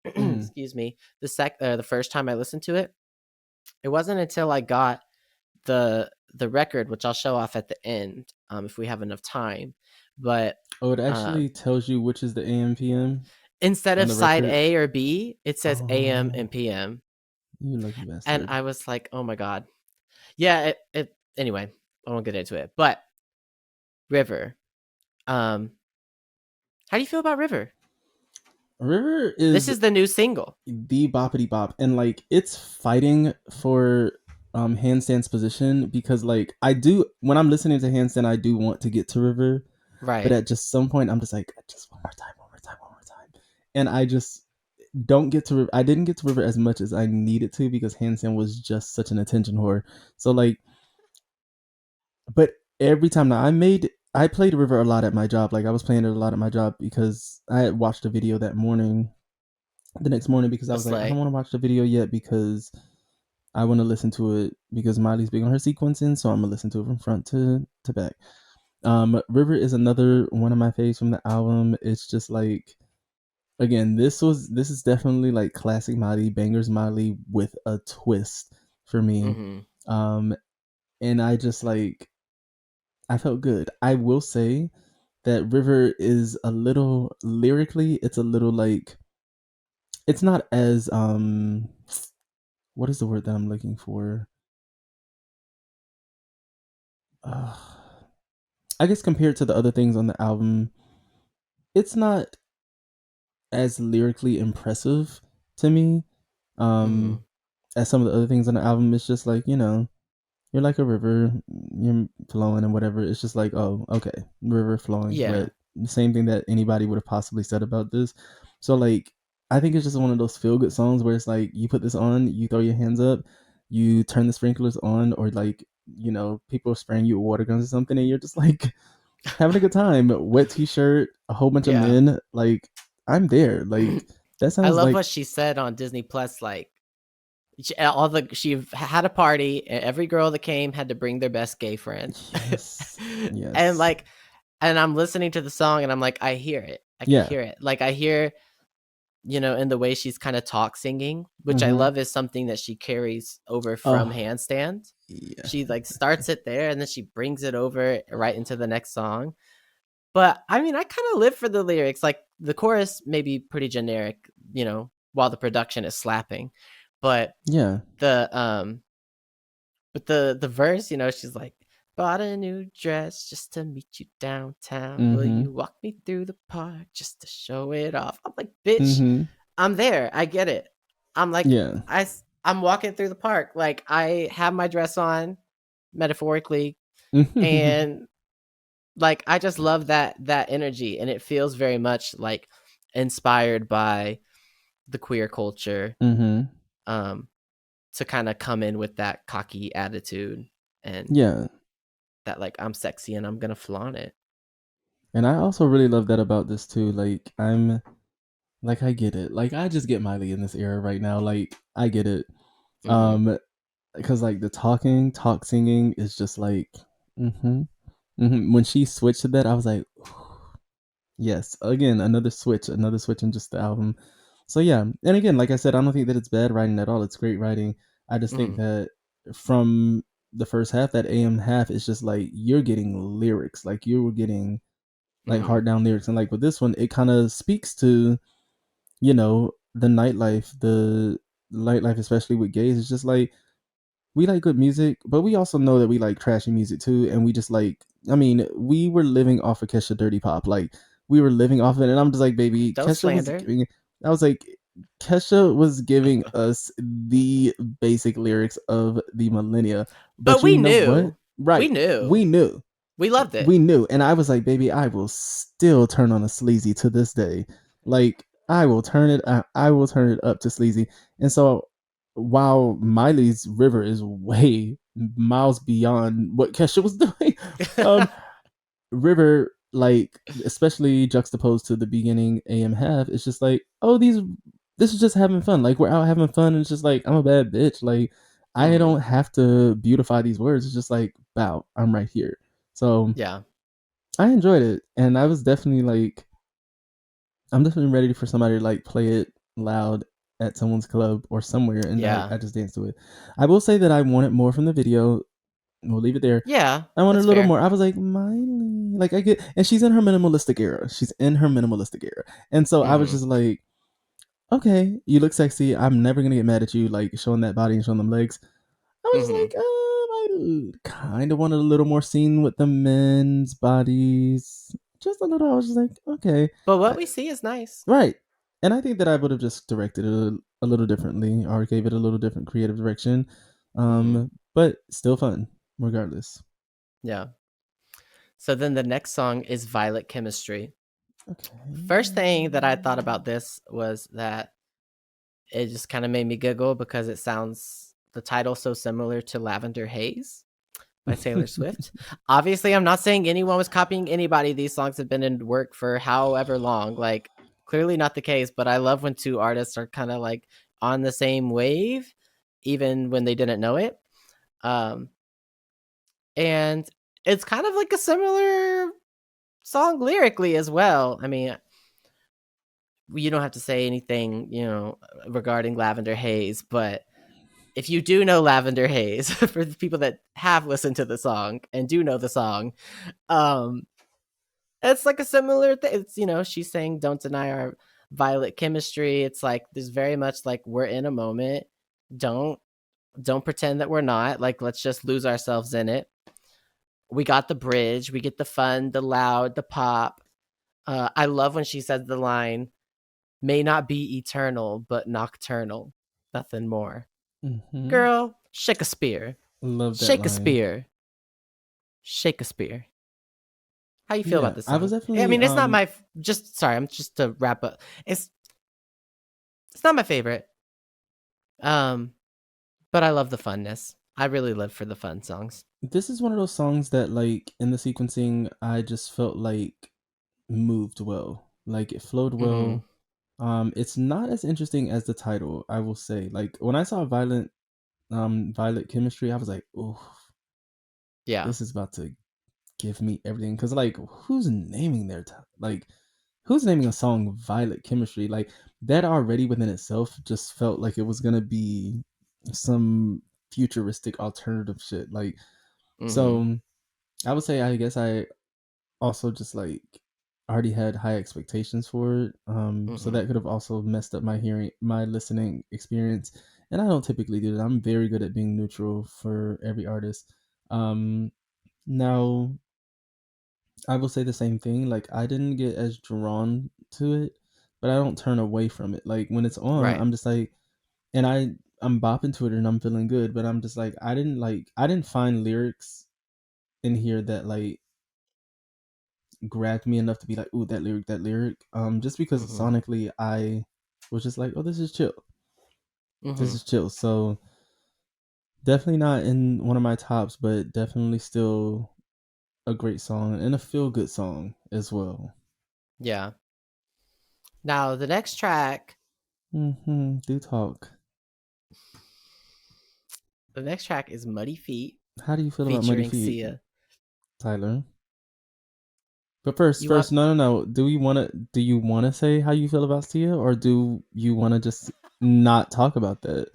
Excuse me. The first time I listened to it, it wasn't until I got the record, which I'll show off at the end, if we have enough time. But it actually tells you which is the AM PM. Instead of side A or B, it says AM and PM. You lucky bastard. And I was like, oh my god. Yeah, it anyway, I won't get into it. But River. How do you feel about River? River is, this is the new single, the boppity bop, and like it's fighting for handstand's position because like I do, when I'm listening to handstand, I do want to get to River, right? But at just some point, I'm just like, just one more time, and I just don't get to River. I didn't get to River as much as I needed to because handstand was just such an attention whore. So like, but every time now I played River a lot at my job. Like I was playing it a lot at my job because I had watched a video the next morning because I was like, I don't want to watch the video yet because I want to listen to it because Miley's big on her sequencing, so I'm gonna listen to it from front to back. River is another one of my faves from the album. It's just like, again, this is definitely like classic Miley, bangers Miley with a twist for me. And I just like, I felt good. I will say that River is a little lyrically, it's a little like it's not as what is the word that I'm looking for? Uh, I guess compared to the other things on the album, it's not as lyrically impressive to me. Mm-hmm. As some of the other things on the album, it's just like, you're like a river, you're flowing and whatever. It's just like, oh, okay, river flowing. Yeah. But the same thing that anybody would have possibly said about this. So like, I think it's just one of those feel good songs where it's like you put this on, you throw your hands up, you turn the sprinklers on, or like people are spraying you with water guns or something, and you're just like having a good time. Wet t-shirt, a whole bunch of Yeah. men. Like I'm there. Like that I sounds love like what she said on Disney Plus. Like, she had a party, and every girl that came had to bring their best gay friend. yes, And yes, like, and I'm listening to the song, and I'm like, I hear it. I can yeah. hear it. Like, I hear, in the way she's kind of talk singing, which I Mm-hmm. love, is something that she carries over from Oh Handstand. yeah. She like starts it there, and then she brings it over right into the next song. But I mean, I kind of live for the lyrics. Like, the chorus may be pretty generic, while the production is slapping. But Yeah. the the verse, she's like, bought a new dress just to meet you downtown. Will Mm-hmm. you walk me through the park just to show it off? I'm like, bitch, Mm-hmm. I'm there. I get it. I'm like, Yeah. I'm walking through the park. Like, I have my dress on, metaphorically, Mm-hmm. and like, I just love that energy, and it feels very much like inspired by the queer culture, Mm-hmm. um to kind of come in with that cocky attitude, and Yeah. that, like, I'm sexy and I'm gonna flaunt it. And I also really love that about this too. Like I get it. Like I just get Miley in this era right now. Like I get it. Mm-hmm. Um because like the talk singing is just like mm-hmm. Mm-hmm. When she switched to that, I was like yes, again, another switch in just the album. So yeah, and again, like I said, I don't think that it's bad writing at all. It's great writing. I just think Mm-hmm. that from the first half, that AM half is just like you're getting lyrics, like you were getting like Mm-hmm. hard down lyrics, and like with this one, it kind of speaks to the nightlife, the nightlife, especially with gays. It's just like we like good music, but we also know that we like trashy music too. And we just like, I mean, we were living off of Kesha Dirty Pop. Like, we were living off of it. And I'm just like, baby, Don't Kesha was slander. giving, I was like, Kesha was giving us the basic lyrics of the millennia. But But you we know what? knew. We Right. knew. We knew. We loved it. We knew. And I was like, baby, I will still turn on a sleazy to this day. Like, I will turn it up to sleazy. And so while Miley's River is way miles beyond what Kesha was doing, um, River, like especially juxtaposed to the beginning AM half, it's just like, oh, this is just having fun. Like we're out having fun, and it's just like I'm a bad bitch. Like I Mm-hmm. don't have to beautify these words. It's just like, wow, I'm right here. So Yeah. I enjoyed it, and I was definitely like, I'm definitely ready for somebody to like play it loud at someone's club or somewhere, and Yeah. I just dance to it. I will say that I wanted more from the video. We'll leave it there. Yeah. I wanted That's a little fair. more. I was like, Miley, like I get, and she's in her minimalistic era. She's in her minimalistic era, and so I was Mm-hmm. just like, okay, you look sexy. I'm never gonna get mad at you, like showing that body and showing them legs. I was just Mm-hmm. like, I kind of wanted a little more scene with the men's bodies, just a little. I was just like, okay, But what I, we see is nice. right. And I think that I would have just directed it a little differently or gave it a little different creative direction. Mm-hmm. But still fun, regardless. Yeah. So then the next song is Violet Chemistry. Okay. First thing that I thought about this was that it just kind of made me giggle because the title so similar to Lavender Haze by Taylor Swift. Obviously, I'm not saying anyone was copying anybody. These songs have been in work for however long. Like, clearly not the case, but I love when two artists are kind of like on the same wave, even when they didn't know it. Um, and it's kind of like a similar song lyrically as well. I mean, you don't have to say anything, regarding Lavender Haze, but if you do know Lavender Haze, for the people that have listened to the song and do know the song, it's like a similar thing. It's, you know, she's saying, don't deny our violet chemistry. It's like, there's very much like, we're in a moment. Don't pretend that we're not. Like, let's just lose ourselves in it. We got the bridge. We get the fun, the loud, the pop. I love when she says the line, may not be eternal, but nocturnal. Nothing more. Mm-hmm. Girl, Shakespeare. Love that Shakespeare. line. Shakespeare. How you feel about this song? I was definitely. I mean, it's not my. I'm just to wrap up. It's not my favorite. But I love the funness. I really live for the fun songs. This is one of those songs that, like, in the sequencing, I just felt like moved well. Like, it flowed well. Mm-hmm. It's not as interesting as the title, I will say. Like, when I saw Violet Chemistry, I was like, oh, yeah, this is about to give me everything. Because, like, who's naming who's naming a song Violet Chemistry? Like, that already within itself just felt like it was gonna be some futuristic alternative shit. Like, so I would say, I guess I also just like already had high expectations for it. So that could have also messed up my listening experience. And I don't typically do that. I'm very good at being neutral for every artist. Now I will say the same thing. Like, I didn't get as drawn to it, but I don't turn away from it. Like, when it's on, right, I'm just like, and I'm bopping to it and I'm feeling good, but I'm just like, I didn't find lyrics in here that like grabbed me enough to be like, ooh, that lyric. Just because sonically I was just like, oh, this is chill. This is chill. So definitely not in one of my tops, but definitely still a great song and a feel good song as well. Yeah. Now the next track. Do talk. The next track is Muddy Feet. How do you feel about Muddy Feet, Sia. Tyler? But first, no. Do you want to say how you feel about Sia, or do you want to just not talk about that?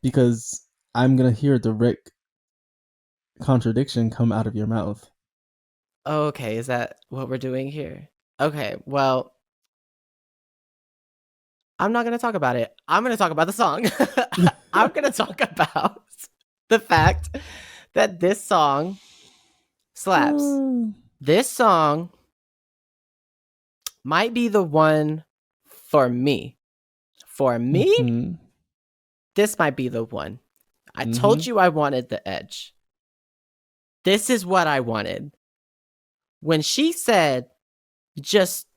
Because I'm gonna hear a direct contradiction come out of your mouth. Oh, okay, is that what we're doing here? Okay, well, I'm not gonna talk about it. I'm gonna talk about the song. I'm gonna talk about the fact that this song slaps. This song might be the one for me. For me, this might be the one. I told you I wanted the edge. This is what I wanted. When she said, just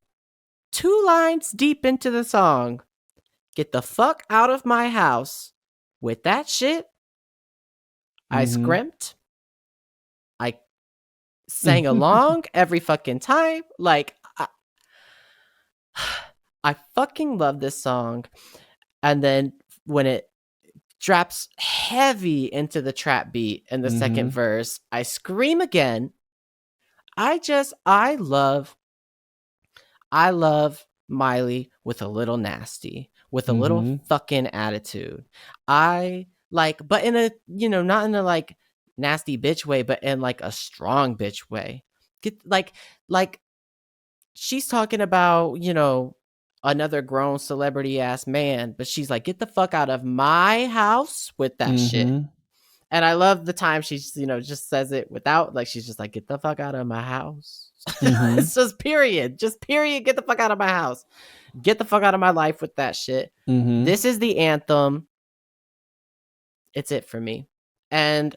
2 lines deep into the song, get the fuck out of my house with that shit, I scrimped. I sang along every fucking time. Like, I fucking love this song. And then when it drops heavy into the trap beat in the second verse, I scream again. I love Miley with a little nasty, with a little fucking attitude. I like, but in a, you know, not in a like nasty bitch way, but in like a strong bitch way. Get like she's talking about, you know, another grown celebrity ass man, but she's like, get the fuck out of my house with that shit. And I love the time she's, you know, just says it without, like, she's just like, get the fuck out of my house. It's just period, get the fuck out of my house. Get the fuck out of my life with that shit. This is the anthem. It's it for me. And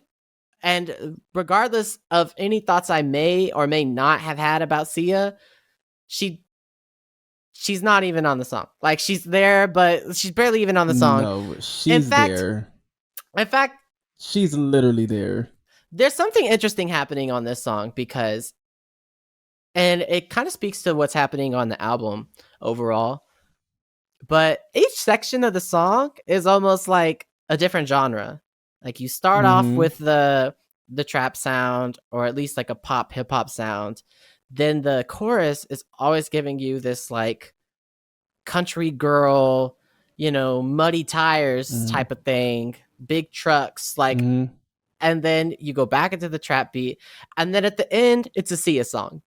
regardless of any thoughts I may or may not have had about Sia, she's not even on the song. Like, she's there, but she's barely even on the song. No, she's there. In fact, she's literally there. There's something interesting happening on this song because, and it kind of speaks to what's happening on the album overall, but each section of the song is almost like a different genre. Like, you start off with the trap sound, or at least like a pop hip hop sound. Then the chorus is always giving you this like country girl, muddy tires type of thing, big trucks, like, and then you go back into the trap beat, and then at the end, it's a Sia song.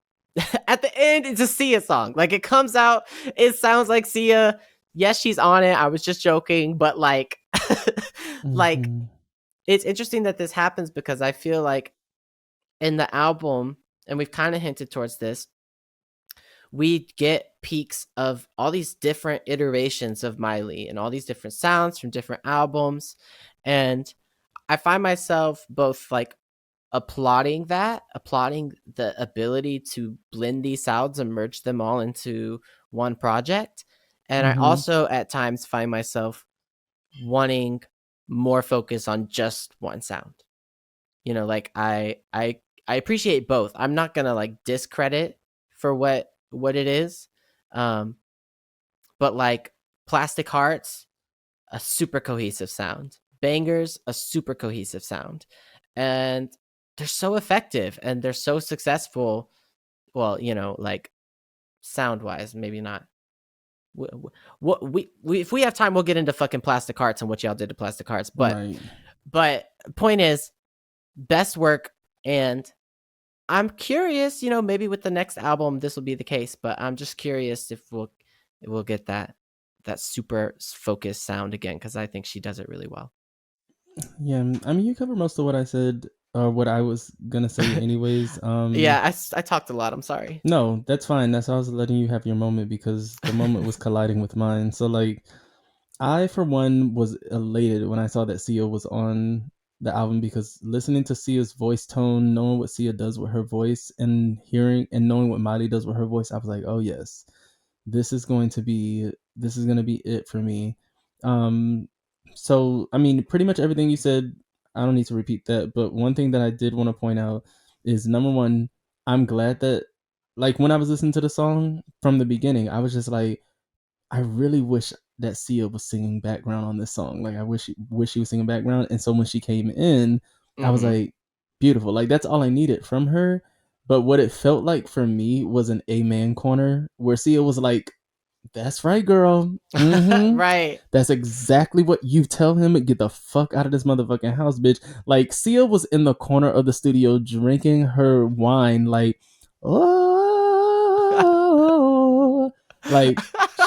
At the end, it's a Sia song. Like, it comes out, it sounds like Sia. Yes, she's on it. I was just joking, but like, like, it's interesting that this happens because I feel like in the album, and we've kind of hinted towards this, we get peaks of all these different iterations of Miley and all these different sounds from different albums. And I find myself both like applauding the ability to blend these sounds and merge them all into one project. And I also at times find myself wanting more focus on just one sound. Like I appreciate both. I'm not gonna like discredit for what it is. But like Plastic Hearts, a super cohesive sound. Bangers, a super cohesive sound. And they're so effective and they're so successful. Well, like sound wise, maybe not. What we if we have time, we'll get into fucking Plastic Hearts and what y'all did to Plastic Hearts. But point is, best work. And I'm curious, maybe with the next album this will be the case, but I'm just curious if we'll get that super focused sound again, because I think she does it really well. Yeah, I mean, you covered most of what I said, or what I was gonna say anyways. Yeah, I talked a lot, I'm sorry. No, that's fine. That's why I was letting you have your moment, because the moment was colliding with mine. So like, I for one was elated when I saw that Sia was on the album, because listening to Sia's voice tone, knowing what Sia does with her voice, and hearing and knowing what Miley does with her voice, I was like, oh yes, this is going to be it for me. So I mean, pretty much everything you said, I don't need to repeat that, but one thing that I did want to point out is, number one, I'm glad that, like, when I was listening to the song from the beginning, I was just like, I really wish that Sia was singing background on this song. Like, I wish she was singing background. And so when she came in, I was like, beautiful. Like, that's all I needed from her. But what it felt like for me was an amen corner where Sia was like, that's right, girl. Right. That's exactly what you tell him. Get the fuck out of this motherfucking house, bitch. Like, Sia was in the corner of the studio drinking her wine, like, oh, like,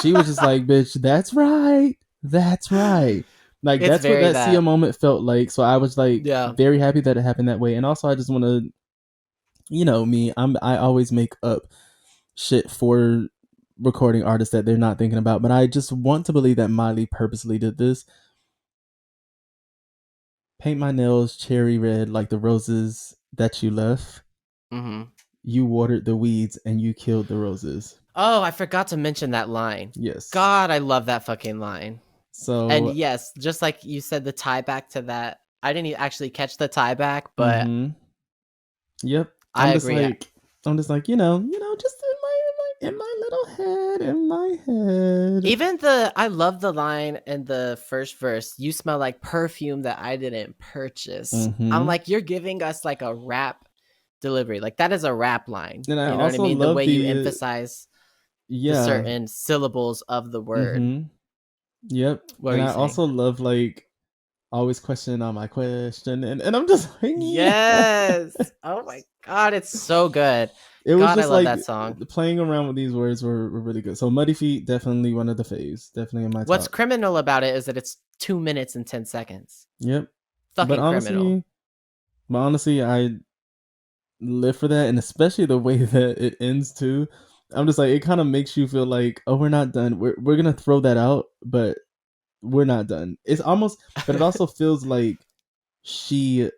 she was just like, bitch, that's right. That's right. Like, it's that's what that Sia moment felt like. So I was like, very happy that it happened that way. And also, I just want to, me, I always make up shit for recording artists that they're not thinking about, but I just want to believe that Miley purposely did this. Paint my nails cherry red like the roses that you left. You watered the weeds and you killed the roses. Oh, I forgot to mention that line. Yes. God, I love that fucking line. So, and yes, just like you said, the tie back to that, I didn't actually catch the tie back, but yep, I agree. I'm just like, just in my little head, in my head. Even I love the line in the first verse, you smell like perfume that I didn't purchase. I'm like, you're giving us like a rap delivery. Like, that is a rap line. And I you know also what I mean? love the way you emphasize the certain syllables of the word. Yep. And I also love, like, always questioning on my question, and I'm just like, yes. Oh my god, it's so good. It was just, I love like, that song. Playing around with these words were really good. So Muddy Feet, definitely one of the faves. Definitely in my top. What's criminal about it is that it's 2 minutes and 10 seconds. Yep. Fucking criminal. But honestly, I live for that, and especially the way that it ends too. I'm just like, it kind of makes you feel like, oh, we're not done. We're gonna throw that out, but we're not done. It's almost, but it also feels like she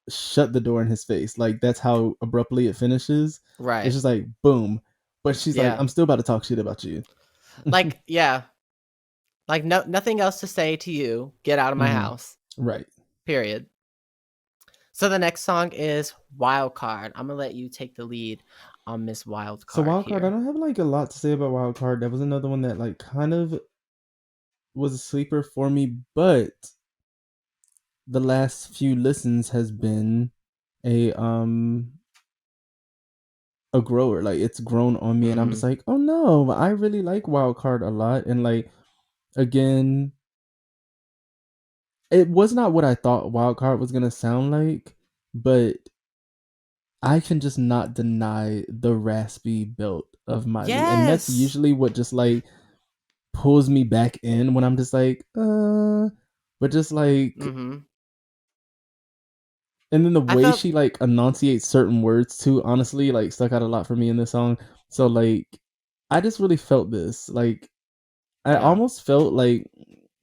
shut the door in his face. Like, that's how abruptly it finishes. Right. It's just like, boom. But she's like, I'm still about to talk shit about you. Like, yeah. Like, nothing else to say to you. Get out of my house. Right. Period. So the next song is Wild Card. I'm going to let you take the lead on Miss Wild Card. So Wild Card, I don't have like a lot to say about Wild Card. That was another one that like kind of was a sleeper for me, but the last few listens has been a grower. Like, it's grown on me, and I'm just like, oh no, I really like Wild Card a lot. And like, again, it was not what I thought Wildcard was gonna sound like, but I can just not deny the raspy belt of Miley, and that's Yes. usually what just like pulls me back in when I'm just like, but just like, Mm-hmm. and then the I way felt, she like enunciates certain words too, honestly, like stuck out a lot for me in this song. So like, I just really felt this. Like, I yeah. almost felt like,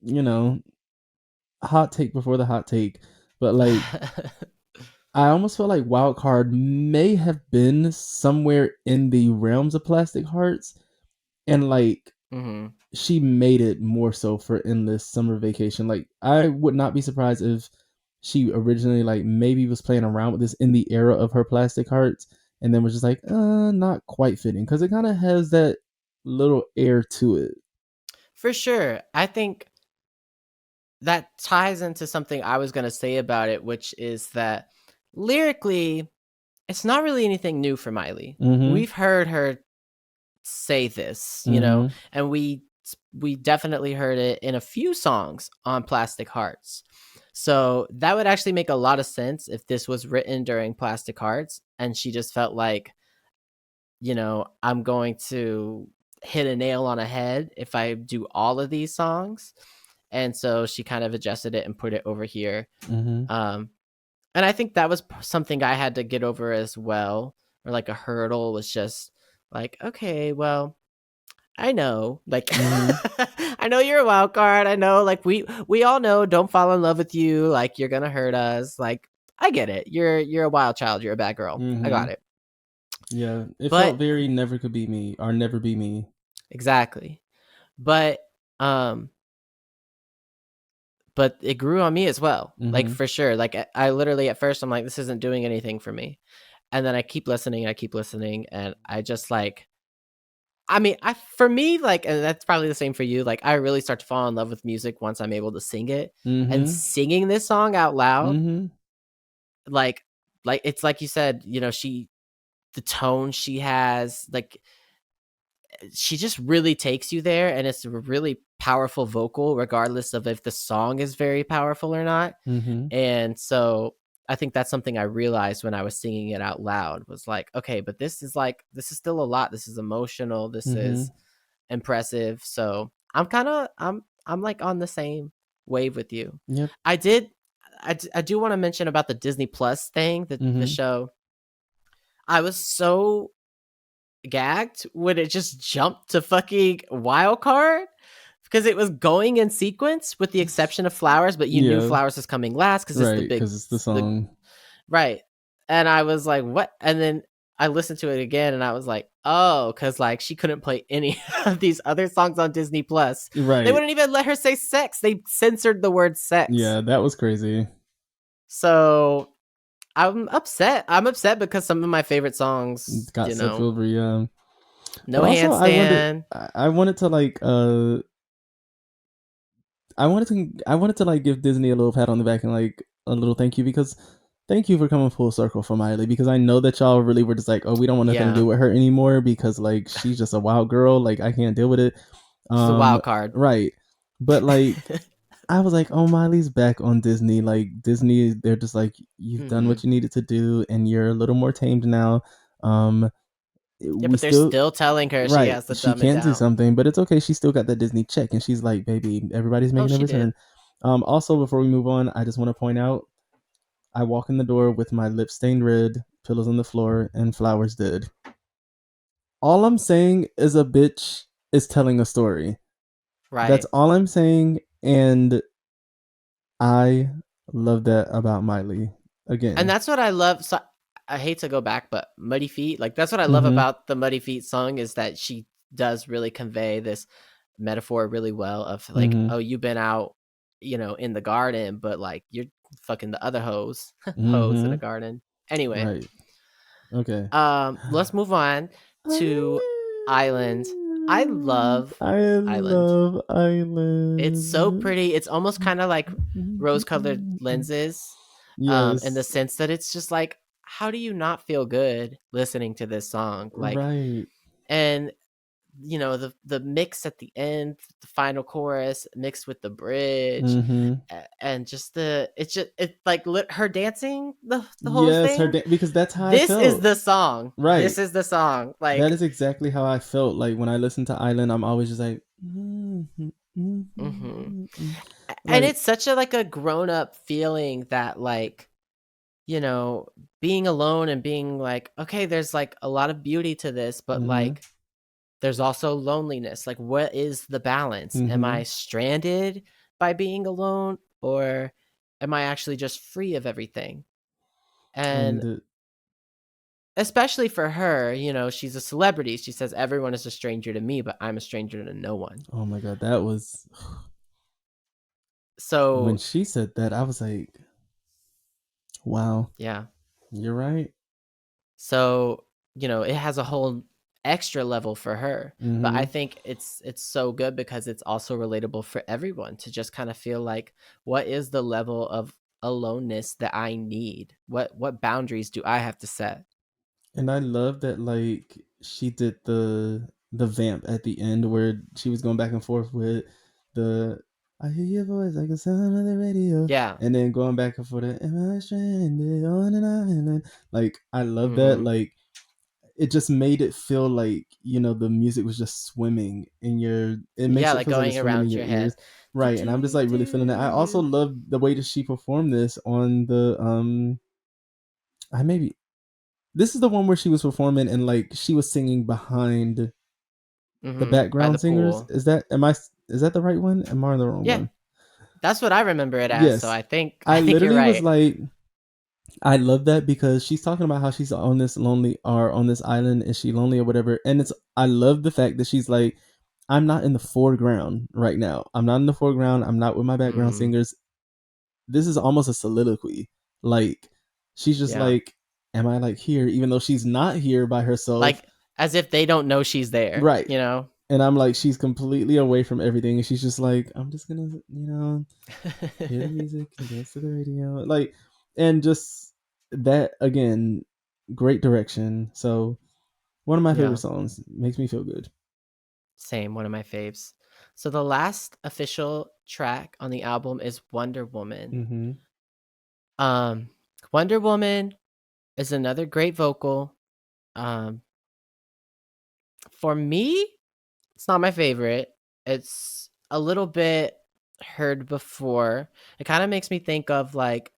you know, hot take before the hot take, but like, I almost felt like Wildcard may have been somewhere in the realms of Plastic Hearts, and like Mm-hmm. she made it more so for Endless Summer Vacation. Like I would not be surprised if she originally like maybe was playing around with this in the era of her Plastic Hearts, and then was just like, not quite fitting because it kind of has that little air to it. For sure. I think that ties into something I was going to say about it, which is that lyrically, it's not really anything new for Miley. Mm-hmm. We've heard her say this, Mm-hmm. and we definitely heard it in a few songs on Plastic Hearts. So that would actually make a lot of sense if this was written during Plastic Hearts and she just felt like, I'm going to hit a nail on a head if I do all of these songs. And so she kind of adjusted it and put it over here. Mm-hmm. Um, and I think that was something I had to get over as well, or like a hurdle was just like, okay, well, I know, like, Mm-hmm. I know you're a wild card. I know, like, we all know, don't fall in love with you. Like, you're gonna hurt us. Like, I get it. You're a wild child. You're a bad girl. I Mm-hmm. got it. Yeah, it felt But very Never Could Be Me or Never Be Me. exactly. But um, but it grew on me as well. Like Mm-hmm. for sure. Like I literally at first I'm like, this isn't doing anything for me, and then I keep listening, and I just like. I mean, for me, like, and that's probably the same for you. Like, I really start to fall in love with music once I'm able to sing it, and Mm-hmm. singing this song out loud, Mm-hmm. like, it's like you said, the tone she has, like, she just really takes you there, and it's a really powerful vocal, regardless of if the song is very powerful or not. Mm-hmm. And so I think that's something I realized when I was singing it out loud was like, okay, but this is still a lot. This is emotional. This Mm-hmm. is impressive. So I'm like on the same wave with you. Yep. I did I do want to mention about the Disney Plus thing, the Mm-hmm. show. I was so gagged when it just jumped to fucking wild card because it was going in sequence with the exception of Flowers, but you knew Yeah. Flowers was coming last because it's Right, because it's the the song. right. And I was like, what? And then I listened to it again and I was like, oh, because like she couldn't play any of these other songs on Disney Plus. They Right. wouldn't even let her say sex. They censored the word sex. Yeah, that was crazy. So I'm upset. I'm upset because some of my favorite songs, Got slipped over, yeah. no But also handstand. I wanted to like I wanted to like give Disney a little pat on the back and like a little thank you because thank you for coming full circle for Miley because I know that y'all really were just like, oh, we don't want nothing to Yeah, do with her anymore because like she's just a wild girl, like I can't deal with it. she's a wild card. Right. But like I was like, oh, Miley's back on Disney. Like Disney, they're just like, you've done hmm what you needed to do, and you're a little more tamed now. Um, Yeah, we but they're still still telling her she right. has to She dumb it can do down. something, but it's okay. She still got that Disney check, and she's like, baby, everybody's Oh, making a she did. return. Also, before we move on, I just want to point out, I walk in the door with my lips stained red, pillows on the floor, and flowers dead. All I'm saying is a bitch is telling a story. That's Right. all I'm saying, and I love that about Miley. And Again. that's what I love. So I hate to go back, but Muddy Feet, like that's what I love Mm-hmm. about the Muddy Feet song is that she does really convey this metaphor really well of like, Mm-hmm. oh, you've been out, in the garden, but like you're fucking the other hoes, hoes in Mm-hmm. a garden. Anyway, Right. Okay. let's move on to Island. I Island. love I Island. love It's so Island. pretty. It's almost kind of like rose-colored lenses, in the Yes. sense that it's just like, how do you not feel good listening to this song? Like, Right. and the mix at the end, the final chorus mixed with the bridge, and just her dancing the whole Yes, thing. because that's how I This felt. is the song. Right. This is the song. Like, that is exactly how I felt. Like when I listen to Island, I'm always just like, and like, it's such a grown up feeling that, like, being alone and being like, okay, there's like a lot of beauty to this, but like there's also loneliness. Like, what is the balance? Am I stranded by being alone, or am I actually just free of everything? And especially for her, she's a celebrity. She says everyone is a stranger to me, but I'm a stranger to no one. oh my God, that was. So when she said that, I was like, wow. Yeah. You're right. So, it has a whole extra level for her. But I think it's so good because it's also relatable for everyone to just kind of feel like, what is the level of aloneness that I need? What boundaries do I have to set? And I love that, like, she did the vamp at the end where she was going back and forth with the I hear your voice like a sound of the radio. Yeah. And then going back and forth, am I stranded on an island? Like, I love that. Like, it just made it feel like, the music was just swimming in it makes it like feel like it's going swimming in around your your ears. head. Right. And I'm just like really feeling that. I also love the way that she performed this on the this is the one where she was performing and like she was singing behind the By background the singers. pool. Is that the right one? Am I on the wrong Yeah. one? That's what I remember it as. So Yes. I think I you're literally was right. like, I love that because she's talking about how she's on this island. Is she lonely or whatever? And I love the fact that she's like, I'm not in the foreground right now. I'm not in the foreground. I'm not with my background singers. This is almost a soliloquy. Like, she's just like, am I like here? Even though she's not here by herself. Like, as if they don't know she's there. Right. And I'm like, she's completely away from everything. And she's just like, I'm just going to, hear the music and dance to the radio. Like, and just that, again, great direction. So, one of my favorite songs. Makes me feel good. Same, one of my faves. So the last official track on the album is Wonder Woman. Wonder Woman is another great vocal. For me, it's not my favorite. It's a little bit heard before. It kind of makes me think of like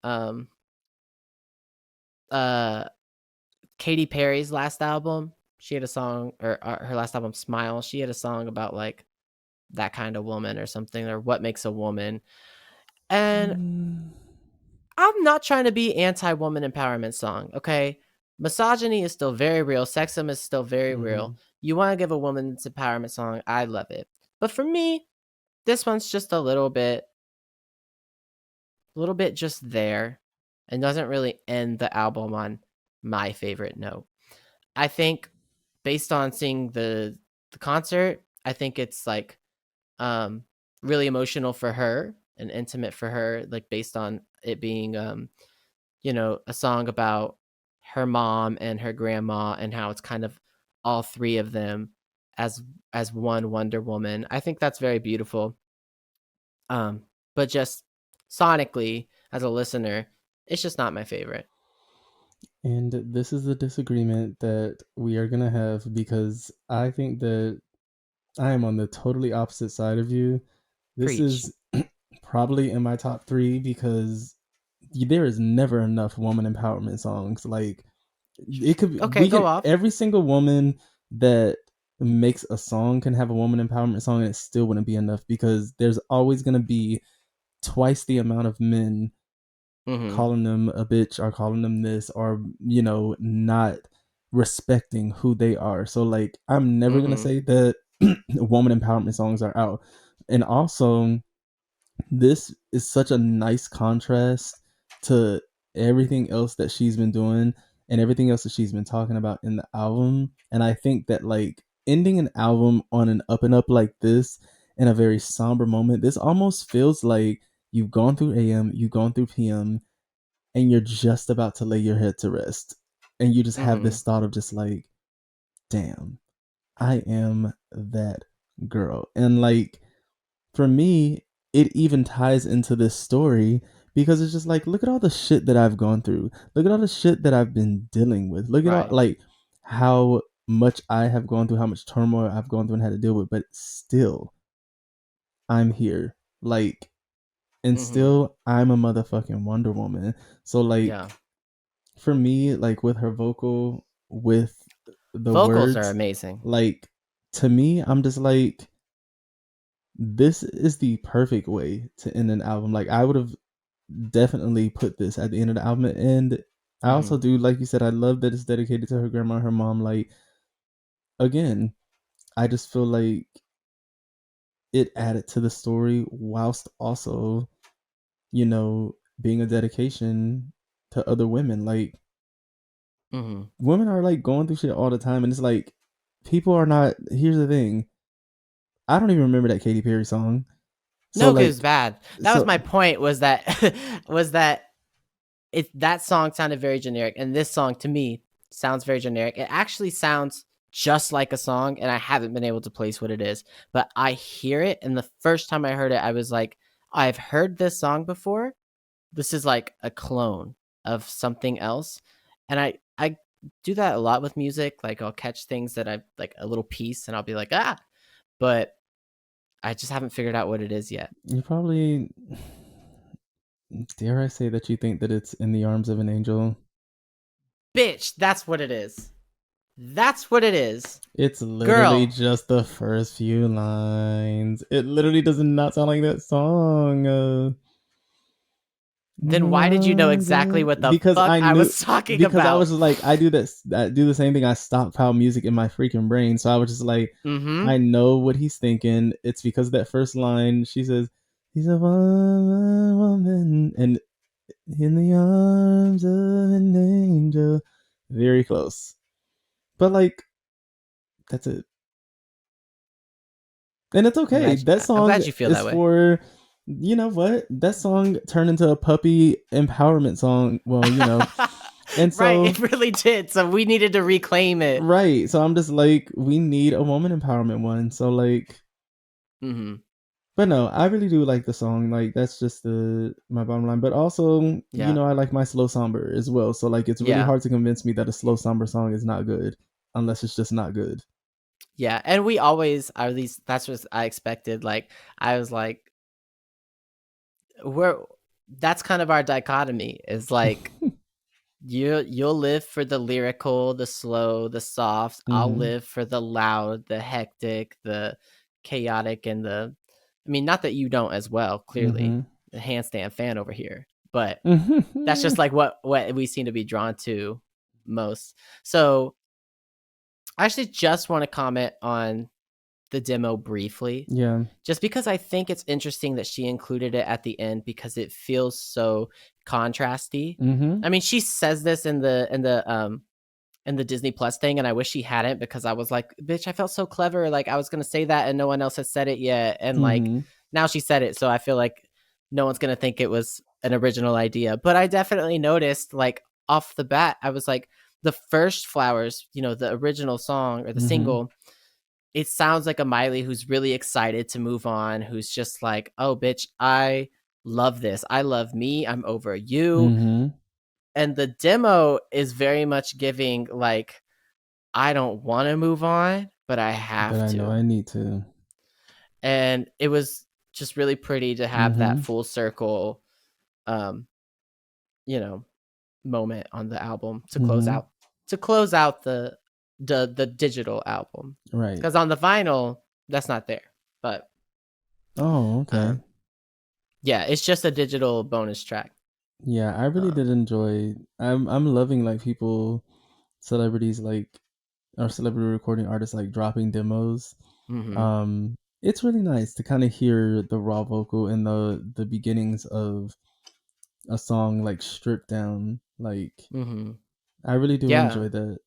Katy Perry's last album. She had a song, or her last album, Smile. She had a song about like that kind of woman or something, or what makes a woman. And I'm not trying to be anti-woman empowerment song, okay? Misogyny is still very real. Sexism is still very real. You want to give a woman's empowerment song, I love it. But for me, this one's just a little bit just there and doesn't really end the album on my favorite note. I think based on seeing the concert, I think it's like really emotional for her and intimate for her, like based on it being a song about her mom and her grandma and how it's kind of all three of them as one Wonder Woman. I think that's very beautiful. But just sonically as a listener, it's just not my favorite. And this is the disagreement that we are going to have because I think that I am on the totally opposite side of you. This Preach. is probably in my top 3 because there is never enough woman empowerment songs. Like, it could okay, go off. Every single woman that makes a song can have a woman empowerment song and it still wouldn't be enough because there's always going to be twice the amount of men calling them a bitch or calling them this or not respecting who they are. So like, I'm never going to say that woman empowerment songs are out. And also, this is such a nice contrast to everything else that she's been doing and everything else that she's been talking about in the album. And I think that like ending an album on an up and up like this in a very somber moment, this almost feels like you've gone through AM, you've gone through PM, and you're just about to lay your head to rest. And you just have this thought of just like, damn, I am that girl. And like, for me, it even ties into this story because it's just like, look at all the shit that I've gone through. Look at all the shit that I've been dealing with. Look at all, Right. like, how much I have gone through, how much turmoil I've gone through and had to deal with, but still, I'm here. Like, and still, I'm a motherfucking Wonder Woman. So, Yeah. like, for me, like, with her vocal, with the Vocals are words, amazing. like, to me, I'm just like, this is the perfect way to end an album. Like, I would have definitely put this at the end of the album. And I also do, like you said, I love that it's dedicated to her grandma and her mom. Like, again, I just feel like it added to the story whilst also, you know, being a dedication to other women. Like, women are like going through shit all the time, and it's like, people are not. Here's the thing, I don't even remember that Katy Perry song. So No, 'cause it's like, bad. That was so my point, was that was that that song sounded very generic, and this song to me sounds very generic. It actually sounds just like a song, and I haven't been able to place what it is, but I hear it, and the first time I heard it, I was like, I've heard this song before. This is like a clone of something else. And I do that a lot with music. Like, I'll catch things that I like, a little piece, and I'll be like, ah, but I just haven't figured out what it is yet. you probably, dare I say that you think that it's In the Arms of an Angel? Bitch, that's what it is. That's what it is. It's literally Girl, just the first few lines. It literally does not sound like that song. then why did you know exactly what the Because fuck I I knew, was talking because I about? was just like, I do this, I do the same thing. I stockpile music in my freaking brain, so I was just like, I know what he's thinking. It's because of that first line. She says, "He's a woman," and in the arms of an angel. Very close, but like, that's it. And it's okay. That I'm song glad you feel is that way. for, you know what? That song turned into a puppy empowerment song. Well, you know. And Right, so, it really did. So we needed to reclaim it. right. So I'm just like, we need a woman empowerment one. So, like, but no, I really do like the song. Like, that's just my bottom line. But also, you Yeah. know, I like my slow somber as well. So, like, it's really Yeah. hard to convince me that a slow somber song is not good unless it's just not good. Yeah. And we always, or at least that's what I expected. Like, I was like, we're that's kind of our dichotomy, is like, you'll live for the lyrical, the slow, the soft. I'll Mm-hmm. live for the loud, the hectic, the chaotic, and the, I mean, not that you don't as well, clearly. Mm-hmm. The handstand fan over here. But that's Mm-hmm. just like what we seem to be drawn to most. So I actually just want to comment on the demo briefly, Yeah. just because I think it's interesting that she included it at the end, because it feels so contrasty. Mm-hmm. I mean, she says this in the Disney Plus thing, and I wish she hadn't, because I was like, bitch, I felt so clever. Like, I was gonna say that and no one else has said it yet. And like, Mm-hmm. now she said it, so I feel like no one's gonna think it was an original idea. But I definitely noticed, like, off the bat, I was like, the first Flowers, the original song or the Mm-hmm. single, it sounds like a Miley who's really excited to move on, who's just like, oh, bitch, I love this. I love me. I'm over you. Mm-hmm. And the demo is very much giving, like, I don't want to move on, but I But have I know to. I need to. And it was just really pretty to have that Mm-hmm. full circle, um, you know, moment on the album to close Mm-hmm. out the digital album. Right. Because on the vinyl, that's not there. But Oh, okay. yeah, it's just a digital bonus track. Yeah, I really did enjoy. I'm loving like people, celebrities like, or celebrity recording artists like dropping demos. Mm-hmm. It's really nice to kind of hear the raw vocal and the beginnings of a song like stripped down. Like, Mm-hmm. I really do Yeah. enjoy that.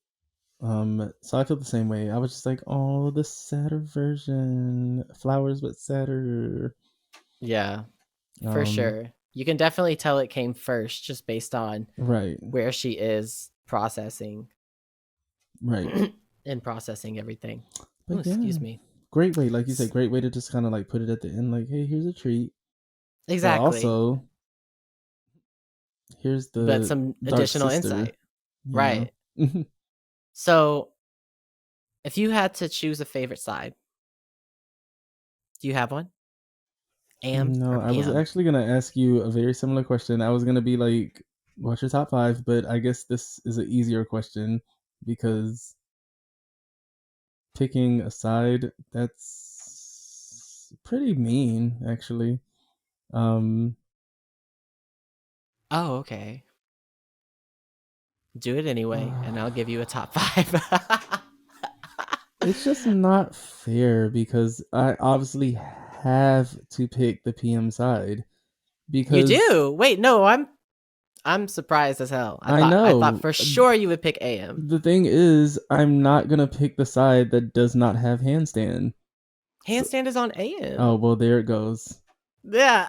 So I feel the same way. I was just like, oh, the sadder version, flowers but sadder. Yeah. For Um, sure. You can definitely tell it came first, just based on right, where she is processing right. and processing everything. Oh, But yeah, excuse me. great way, like you said, great way to just kind of like put it at the end, like, hey, here's a treat. But Exactly. also, here's But the some dark additional sister. insight. Right. So, if you had to choose a favorite side, do you have one? AM or No, I was PM? actually gonna ask you a very similar question. I was gonna be like, what's your top five? But I guess this is an easier question because picking a side, that's pretty mean, actually. Um, Oh, okay. Do it anyway, and I'll give you a top 5. it's just not fair because I obviously have to pick the PM side You because do? Wait, no, I'm surprised as hell. I I thought know for sure you would pick AM. the thing is I'm not gonna pick the side that does not have handstand. So, Handstand is on oh AM. well, there it goes. Yeah.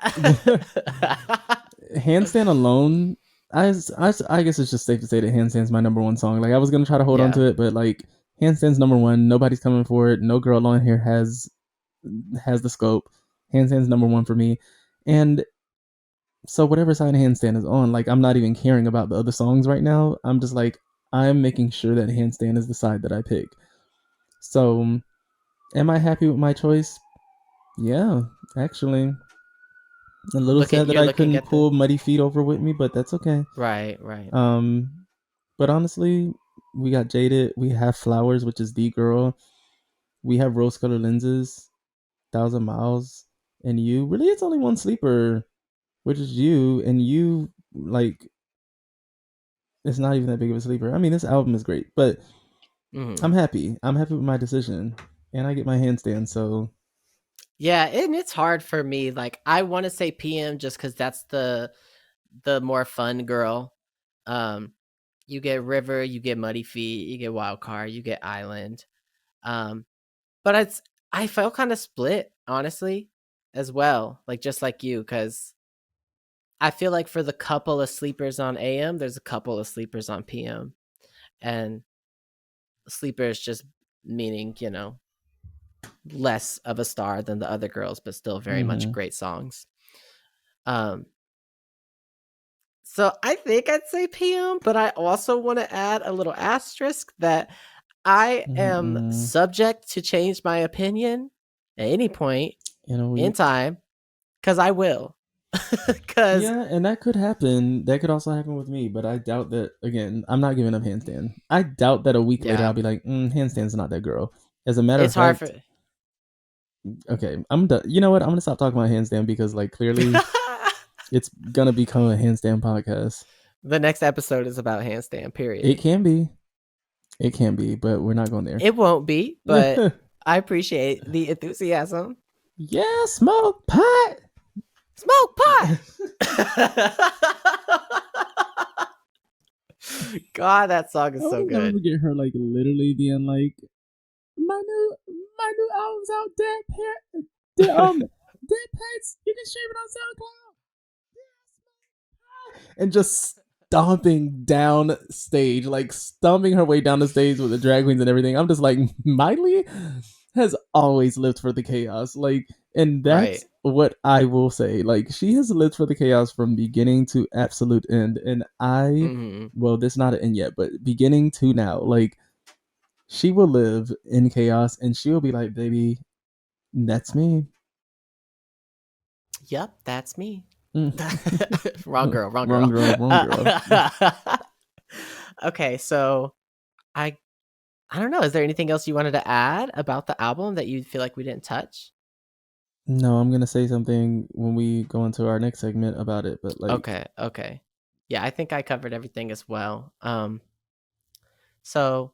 Handstand alone, I guess it's just safe to say that Handstand's my number one song. Like I was gonna try to hold on Yeah. to it, but like Handstand's number one. Nobody's coming for it. No girl on here has the scope. Handstand's number one for me, and so whatever side Handstand is on, like I'm not even caring about the other songs right now. I'm just like I'm making sure that Handstand is the side that I pick. So, am I happy with my choice? Yeah, actually. A little sad that You're I looking couldn't at the pull Muddy Feet over with me, but that's okay. right, right. Um, but honestly, we got Jaded. We have Flowers, which is the girl. We have Rose Colored Lenses, Thousand Miles, and you. Really, it's only one sleeper, which is you. And you, like, it's not even that big of a sleeper. I mean, this album is great, but Mm-hmm. I'm happy. I'm happy with my decision, and I get my handstand. So, Yeah, and it's hard for me. Like I want to say PM just because that's the more fun girl. Um, you get River, you get Muddy Feet, you get Wild Card, you get Island. Um, but I felt kind of split, honestly, as well. Like just like you, because I feel like for the couple of sleepers on AM, there's a couple of sleepers on PM, and sleepers just meaning less of a star than the other girls, but still very much mm-hmm, great songs. Um, so I think I'd say PM, but I also want to add a little asterisk that I am mm-mm. subject to change my opinion at any point In a in week. time because I will. Because Yeah, and that could happen. That could also happen with me, but I doubt that. Again, I'm not giving up handstand. I doubt that a week later yeah, I'll be like, handstand's not that girl. As a matter of it's hard for fact, okay, I'm done. You know what? I'm gonna stop talking about handstand because, like, clearly it's gonna become a handstand podcast. the next episode is about handstand. It Period. can be, it can be, but we're not going It won't be, but there. I appreciate the enthusiasm. Yeah, smoke pot. Smoke pot. God, that song I is so will never good. forget her, like, literally being like, my new album's out, dead pets. You can stream it on SoundCloud. And just stomping down stage, like stomping her way down the stage with the drag queens and everything. I'm just like, Miley has always lived for the chaos. Like, and Right. that's what I will say. Like, she has lived for the chaos from beginning to absolute end. And Mm-hmm. well, this not an end yet, but beginning to now, like, she will live in chaos and she'll be like, baby, that's me. Yep, that's me. Mm. Wrong girl, wrong Wrong girl. girl, wrong girl. Okay, so I I don't know. Is there anything else you wanted to add about the album that you feel like we didn't touch? No, I'm gonna say something when we go into our next segment about it, but like, Okay, okay. Yeah, I think I covered everything as well. So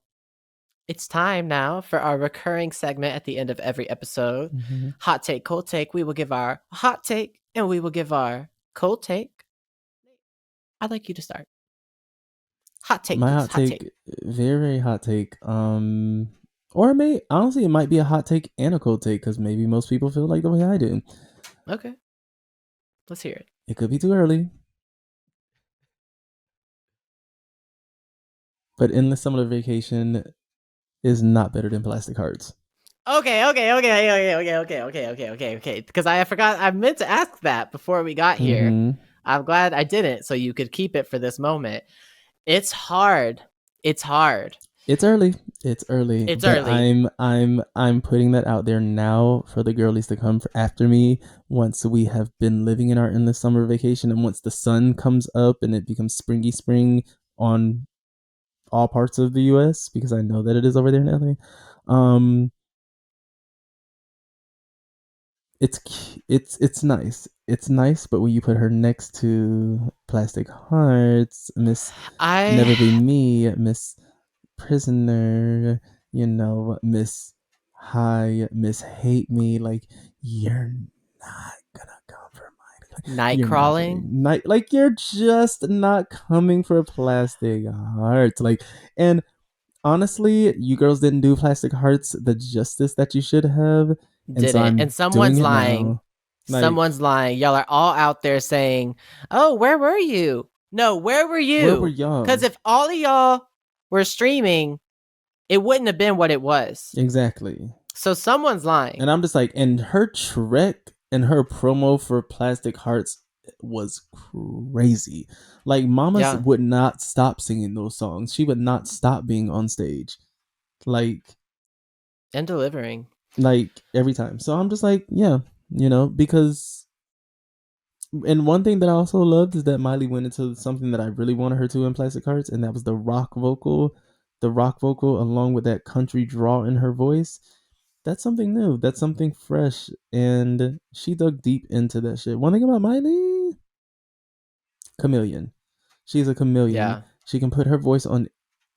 it's time now for our recurring segment at the end of every episode. mhm. Hot take, cold take. We will give our hot take and we will give our cold take. I'd like you to start. Hot take, My please. hot Hot take. take, very hot take. Or may honestly, it might be a hot take and a cold take because maybe most people feel like the way I do. Okay, let's hear it. It could be too early, but Endless Summer Vacation is not better than Plastic Hearts. Okay. Because I forgot, I meant to ask that before we got here. I'm glad I didn't, so you could keep it for this moment. It's hard. It's hard. It's early. It's early. It's but early. I'm putting that out there now for the girlies to come after me once we have been living in our endless summer vacation, and once the sun comes up and it becomes springy spring on all parts of the US, because I know that it is over there in LA. It's nice. It's nice, but when you put her next to Plastic Hearts, Miss Never Be Me, Miss Prisoner, Miss Hi, Miss Hate Me, like, you're not gonna come for mine. Night You're not crawling. gonna night, like, you're just not coming for Plastic Hearts. Like, and honestly, you girls didn't do Plastic Hearts the justice that you should have, and so Didn't. And I'm doing someone's it lying. now. Like, Someone's lying. Y'all are all out there saying, "Oh, where were you?" No, where were where were you? y'all? Because if all of y'all were streaming, it wouldn't have been what it was. Exactly. So someone's lying. And I'm just like, and her trek and her promo for Plastic Hearts was crazy. Like, Mamas would not stop singing those songs. She would not stop being on stage. Like, and delivering. Like, every time. So I'm just like, yeah, because. And one thing that I also loved is that Miley went into something that I really wanted her to in Plastic Hearts, and that was the rock vocal. The rock vocal, along with that country draw in her voice. That's something new. That's something fresh. And she dug deep into that shit. One thing about Miley, chameleon. She's a chameleon. Yeah. She can put her voice on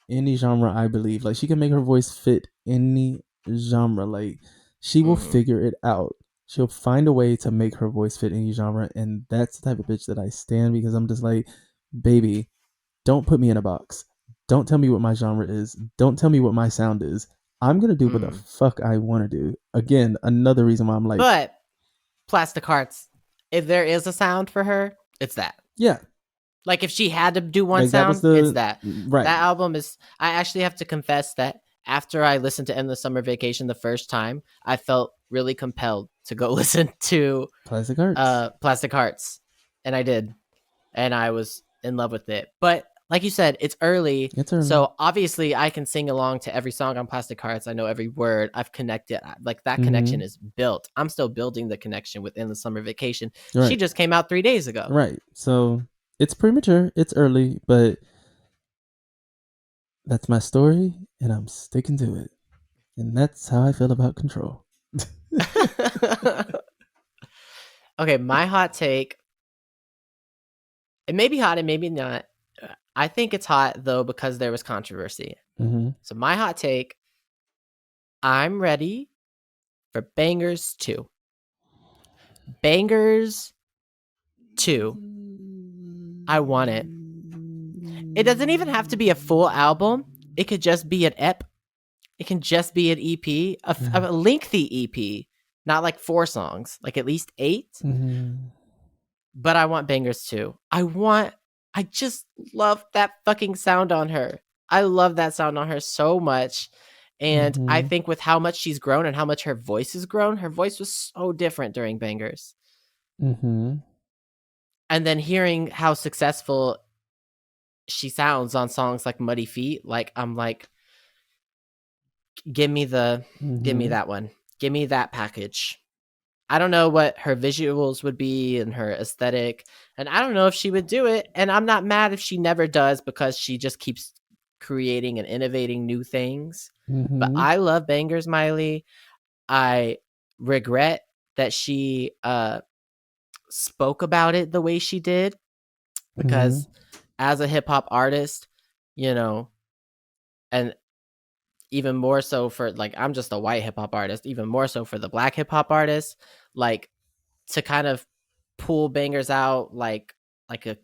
any genre, I believe. Like, she can make her voice fit any genre. Like, she will figure it out. She'll find a way to make her voice fit any genre. And that's the type of bitch that I stand, because I'm just like, baby, don't put me in a box. Don't tell me what my genre is. Don't tell me what my sound is. I'm going to do what the fuck I want to do. Again, another reason why I'm like. But Plastic Hearts, if there is a sound for her, it's that. Yeah. Like, if she had to do one sound, it's that. Right. That album is. I actually have to confess that after I listened to Endless Summer Vacation the first time, I felt really compelled to go listen to Plastic Hearts. Plastic Hearts, and I did, and I was in love with it. But like you said, it's early. So obviously I can sing along to every song on Plastic Hearts. I know every word. I've connected. Like, that connection is built. I'm still building the connection with Endless Summer Vacation. Right. She just came out 3 days ago. Right. So it's premature. It's early, but that's my story, and I'm sticking to it. And that's how I feel about Control. Okay, my hot take. It may be hot, it may be not. I think it's hot, though, because there was controversy. So my hot take, I'm ready for Bangers 2. Bangers 2. I want it. It doesn't even have to be a full album. It could just be an EP. It can just be an EP, a lengthy EP, not like 4 songs, like at least 8. But I want Bangers 2. I just love that fucking sound on her. I love that sound on her so much. And I think with how much she's grown and how much her voice has grown, her voice was so different during Bangers. And then hearing how successful she sounds on songs like Muddy Feet, like, I'm like, give me that one. Give me that package. I don't know what her visuals would be and her aesthetic, and I don't know if she would do it. And I'm not mad if she never does, because she just keeps creating and innovating new things. But I love Bangers, Miley. I regret that she spoke about it the way she did, because as a hip hop artist, and even more so for, like, I'm just a white hip hop artist, even more so for the black hip hop artists, like, to kind of pull Bangers out like a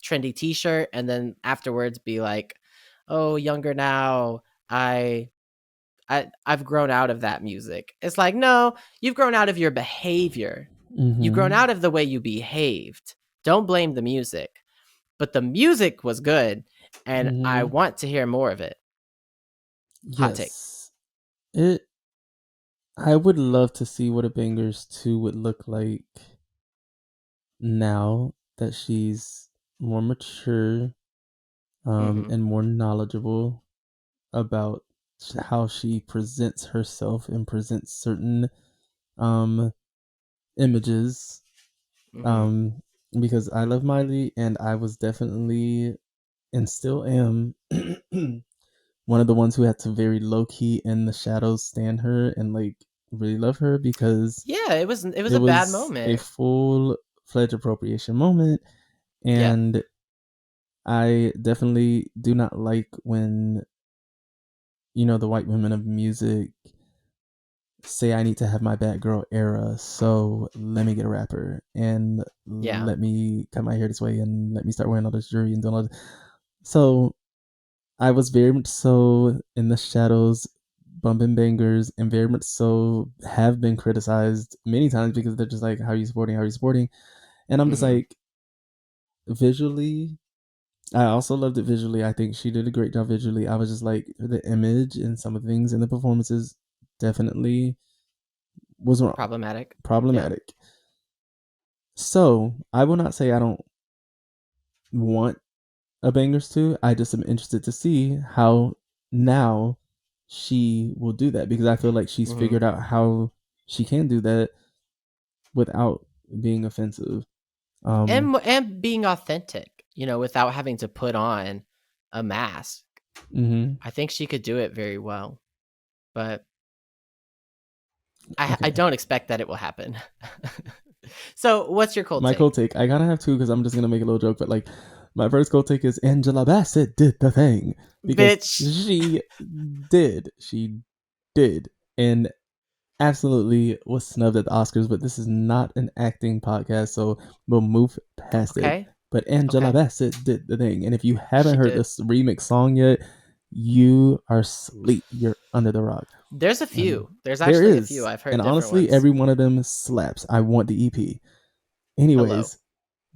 trendy t-shirt, and then afterwards be like, oh, younger now, I've grown out of that music. It's like, no, you've grown out of your behavior. You've grown out of the way you behaved. Don't blame the music. But the music was good, and I want to hear more of it. Hot take. I would love to see what a Bangers 2 would look like now that she's more mature and more knowledgeable about how she presents herself and presents certain images. Because I love Miley, and I was definitely and still am one of the ones who had to very low key in the shadows stand her and like really love her, because it was a bad moment. a full fledged appropriation moment, Yeah. and I definitely do not like when the white women of music say I need to have my bad girl era, so let me get a rapper and Yeah. let me cut my hair this way and let me start wearing all this jewelry and doing all this. So I was very much so in the shadows, bumping bangers, and very much so have been criticized many times because they're just like, how are you supporting? How are you supporting? And I'm just like, visually, I also loved it visually. I think she did a great job visually. I was just like, the image and some of the things in the performances definitely was wrong. Problematic. Problematic. So I will not say I don't want a Bangers 2. I just am interested to see how now she will do that, because I feel like she's figured out how she can do that without being offensive. And being authentic, without having to put on a mask. I think she could do it very well, but I don't expect that it will happen. So what's your cold My take? cold take, I gotta have two because I'm just gonna make a little joke, but like, my first cold take is Angela Bassett did the thing, because Bitch. she did, and absolutely was snubbed at the Oscars. But this is not an acting podcast, so we'll move past it. But Angela Bassett did the thing, and if you haven't heard this remix song yet, you are asleep. You're under the rock. There's a few. There's actually a few. I've heard and different honestly, ones. every one of them slaps. I want the EP. Anyways,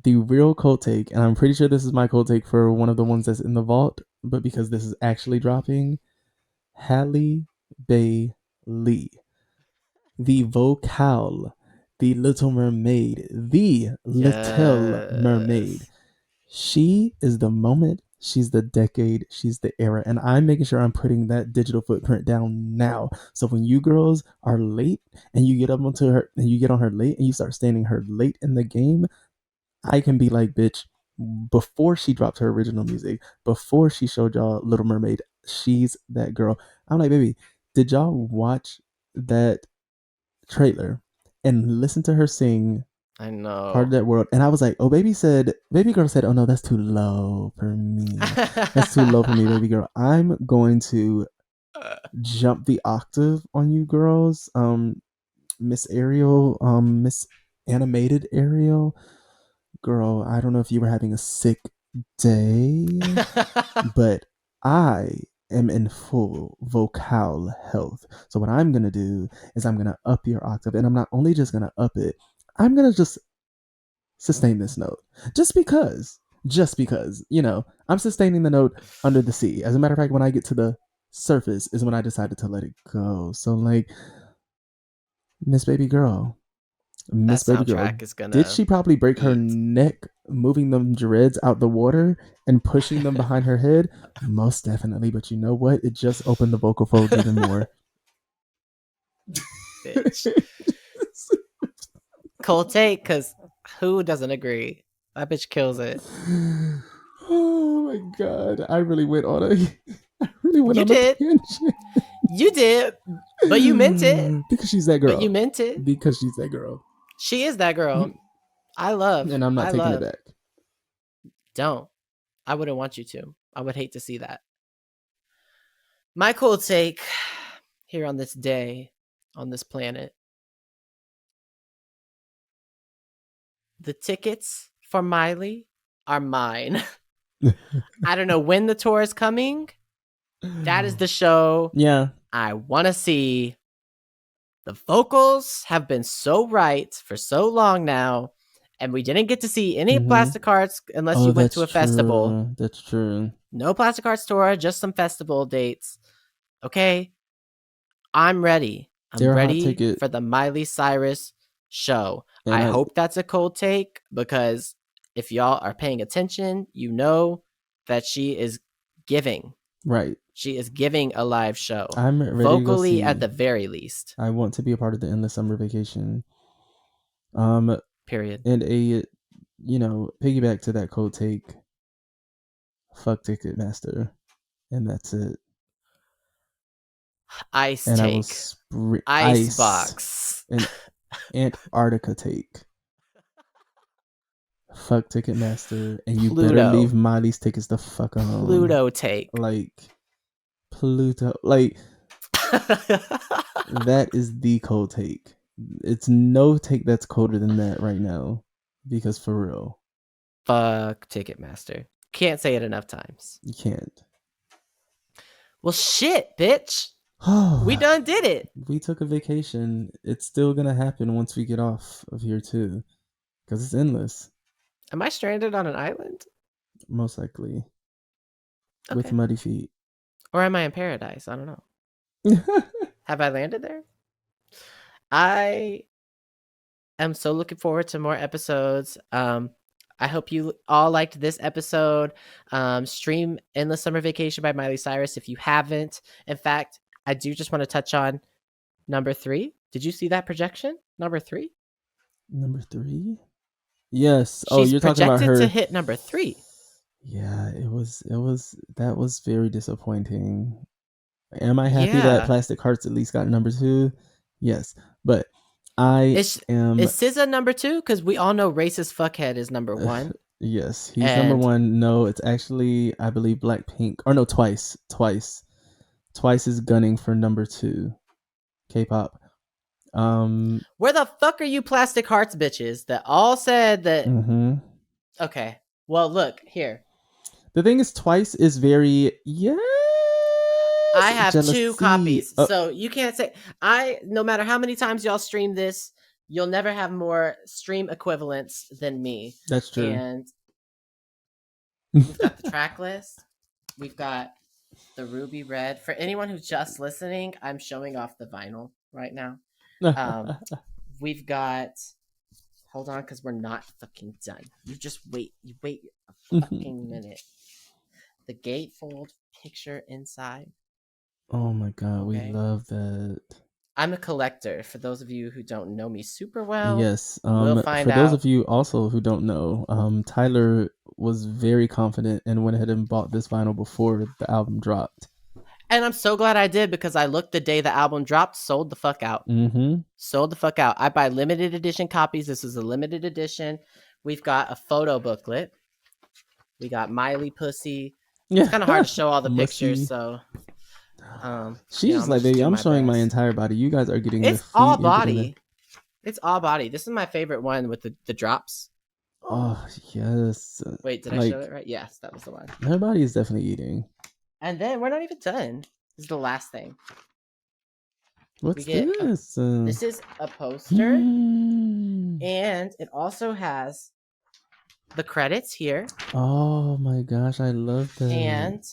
the real cold take, and I'm pretty sure this is my cold take for one of the ones that's in the vault, but because this is actually dropping, Halle Bailey, the vocale, the Little Mermaid, the Little Mermaid. She is the moment, she's the decade, she's the era, and I'm making sure I'm putting that digital footprint down now. So when you girls are late and you get up onto her and you get on her late and you start standing her late in the game, I can be like, bitch, before she dropped her original music, before she showed y'all Little Mermaid, she's that girl. I'm like, baby, did y'all watch that trailer and listen to her sing I know Part of That World? And I was like, oh, baby girl said, oh no, that's too low for me. That's too low for me, baby girl. I'm going to jump the octave on you girls. Miss Ariel, Miss Animated Ariel, girl, I don't know if you were having a sick day, but I am in full vocal health. So what I'm gonna do is I'm gonna up your octave, and I'm not only just gonna up it, I'm gonna just sustain this note. Just because, I'm sustaining the note under the sea. As a matter of fact, when I get to the surface is when I decided to let it go. So like, Miss Baby Girl, Miss Baby Girl, did she probably break her neck moving them dreads out the water and pushing them behind her head? Most definitely. But you know what? It just opened the vocal folds even more. Bitch. Cold take, because who doesn't agree? That bitch kills it. Oh my god! I really went on a tangent. You did, but you meant it. Because she's that girl. But you meant it. Because she's that girl. She is that girl. I love. And I'm not taking it back. Don't. I wouldn't want you to. I would hate to see that. My cold take here on this day, on this planet. The tickets for Miley are mine. I don't know when the tour is coming. That is the show. Yeah. I want to see. The vocals have been so right for so long now, and we didn't get to see any Plastic Hearts unless you went to a festival. That's true. No Plastic Hearts tour, just some festival dates. Okay, I'm ready. I'm ready for the Miley Cyrus show. I hope that's a cold take, because if y'all are paying attention, you know that she is giving. Right. She is giving a live show. I'm ready vocally to go see. At the very least. I want to be a part of the Endless Summer Vacation. Period. And piggyback to that cold take. Fuck Ticketmaster. And that's it. Ice and take. Icebox. And Antarctica take. Fuck Ticketmaster. And you Pluto. better leave Miley's tickets the fuck alone. Pluto take. Like, Pluto. Like, that is the cold take. It's no take that's colder than that right now. Because for real. Fuck Ticketmaster. Can't say it enough times. You can't. Well, shit, bitch. We done did it. We took a vacation. It's still gonna happen once we get off of here too, because it's endless. Am I stranded on an island? Most likely. Okay. With muddy feet. Or am I in paradise? I don't know. Have I landed there? I am so looking forward to more episodes. I hope you all liked this episode. Stream Endless Summer Vacation by Miley Cyrus if you haven't. In fact, I do just want to touch on number 3. Did you see that projection? Number 3? Number 3? Yes. She's you're talking about her. projected to hit number 3. Yeah, that was very disappointing. Am I happy that Plastic Hearts at least got number 2? Yes. But Is SZA number 2? Because we all know Racist Fuckhead is number 1. Yes, he's number 1. No, it's actually, I believe, Blackpink. Or no, Twice. Twice is gunning for number 2. K-pop. Where the fuck are you Plastic Hearts bitches that all said that? Mm-hmm. Okay. Well, look here. The thing is, Twice is very I have jealousy. 2 copies, so you can't say no matter how many times y'all stream this, you'll never have more stream equivalents than me. That's true. And we've got the track list. We've got the Ruby Red. For anyone who's just listening, I'm showing off the vinyl right now. We've got. Hold on, because we're not fucking done. You just wait. You wait a fucking minute. The gatefold picture inside. Oh my god, okay. We love that. I'm a collector. For those of you who don't know me super well, yes. We'll find out. For those of you also who don't know, Tyler was very confident and went ahead and bought this vinyl before the album dropped. And I'm so glad I did, because I looked the day the album dropped, sold the fuck out. Mm-hmm. Sold the fuck out. I buy limited edition copies. This is a limited edition. We've got a photo booklet. We got Miley Pussy. It's kind of hard to show all the pictures, so. She's like, baby, I'm showing my entire body. You guys are getting it's the feet. All body. It's all body. This is my favorite one with the drops. Oh, yes. Wait, did I show it right? Yes, that was the one. Her body is definitely eating. And then we're not even done. This is the last thing. What's this? This is a poster. And it also has the credits here. Oh my gosh, I love that. And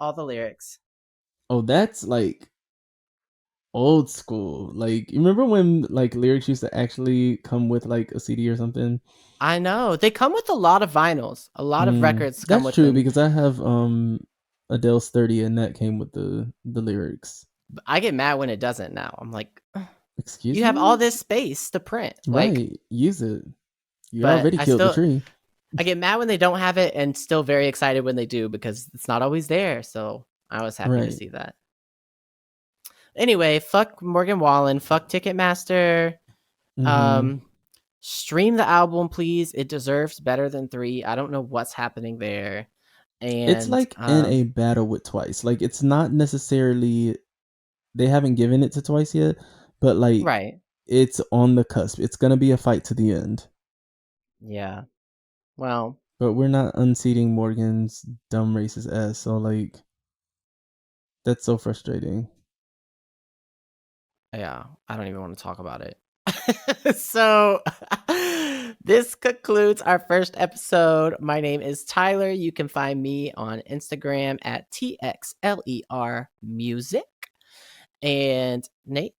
all the lyrics. Oh, that's like old school. Like, you remember when like lyrics used to actually come with like a CD or something? I know. They come with a lot of vinyls. A lot of records come with them. That's true, them. because I have Adele's 30 and that came with the lyrics. I get mad when it doesn't now. I'm like, excuse me? You have all this space to print. Right. Like, use it. You already killed the tree. I get mad when they don't have it, and still very excited when they do, because it's not always there. So I was happy to see that. Anyway, fuck Morgan Wallen. Fuck Ticketmaster. Stream the album, please. It deserves better than 3. I don't know what's happening there. And it's like in a battle with Twice. Like, it's not necessarily, they haven't given it to Twice yet, but like, it's on the cusp. It's gonna be a fight to the end. Yeah. Well, but we're not unseating Morgan's dumb racist ass. So like, that's so frustrating. Yeah, I don't even want to talk about it. So this concludes our first episode. My name is Tyler. You can find me on Instagram at TXLER Music. And Nate?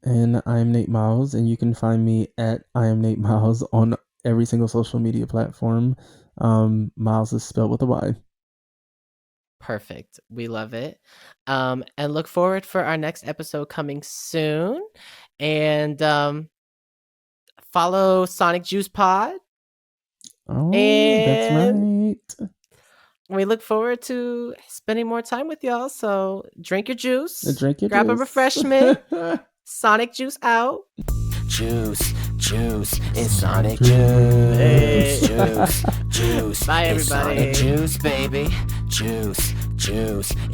And I'm Nate Myles, and you can find me at I am Nate Myles on every single social media platform. Myles is spelled with a Y. Perfect. We love it. And look forward for our next episode coming soon. And follow Sonic Juice Pod. Oh, that's And right. we look forward to spending more time with y'all. So drink your juice. Grab a refreshment. Sonic Juice out. Juice, it's Sonic Juice. Juice. Bye, everybody. It's Sonic Juice, baby. Juice,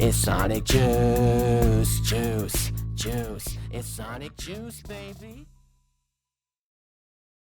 it's Sonic Juice. Juice, it's Sonic Juice, baby.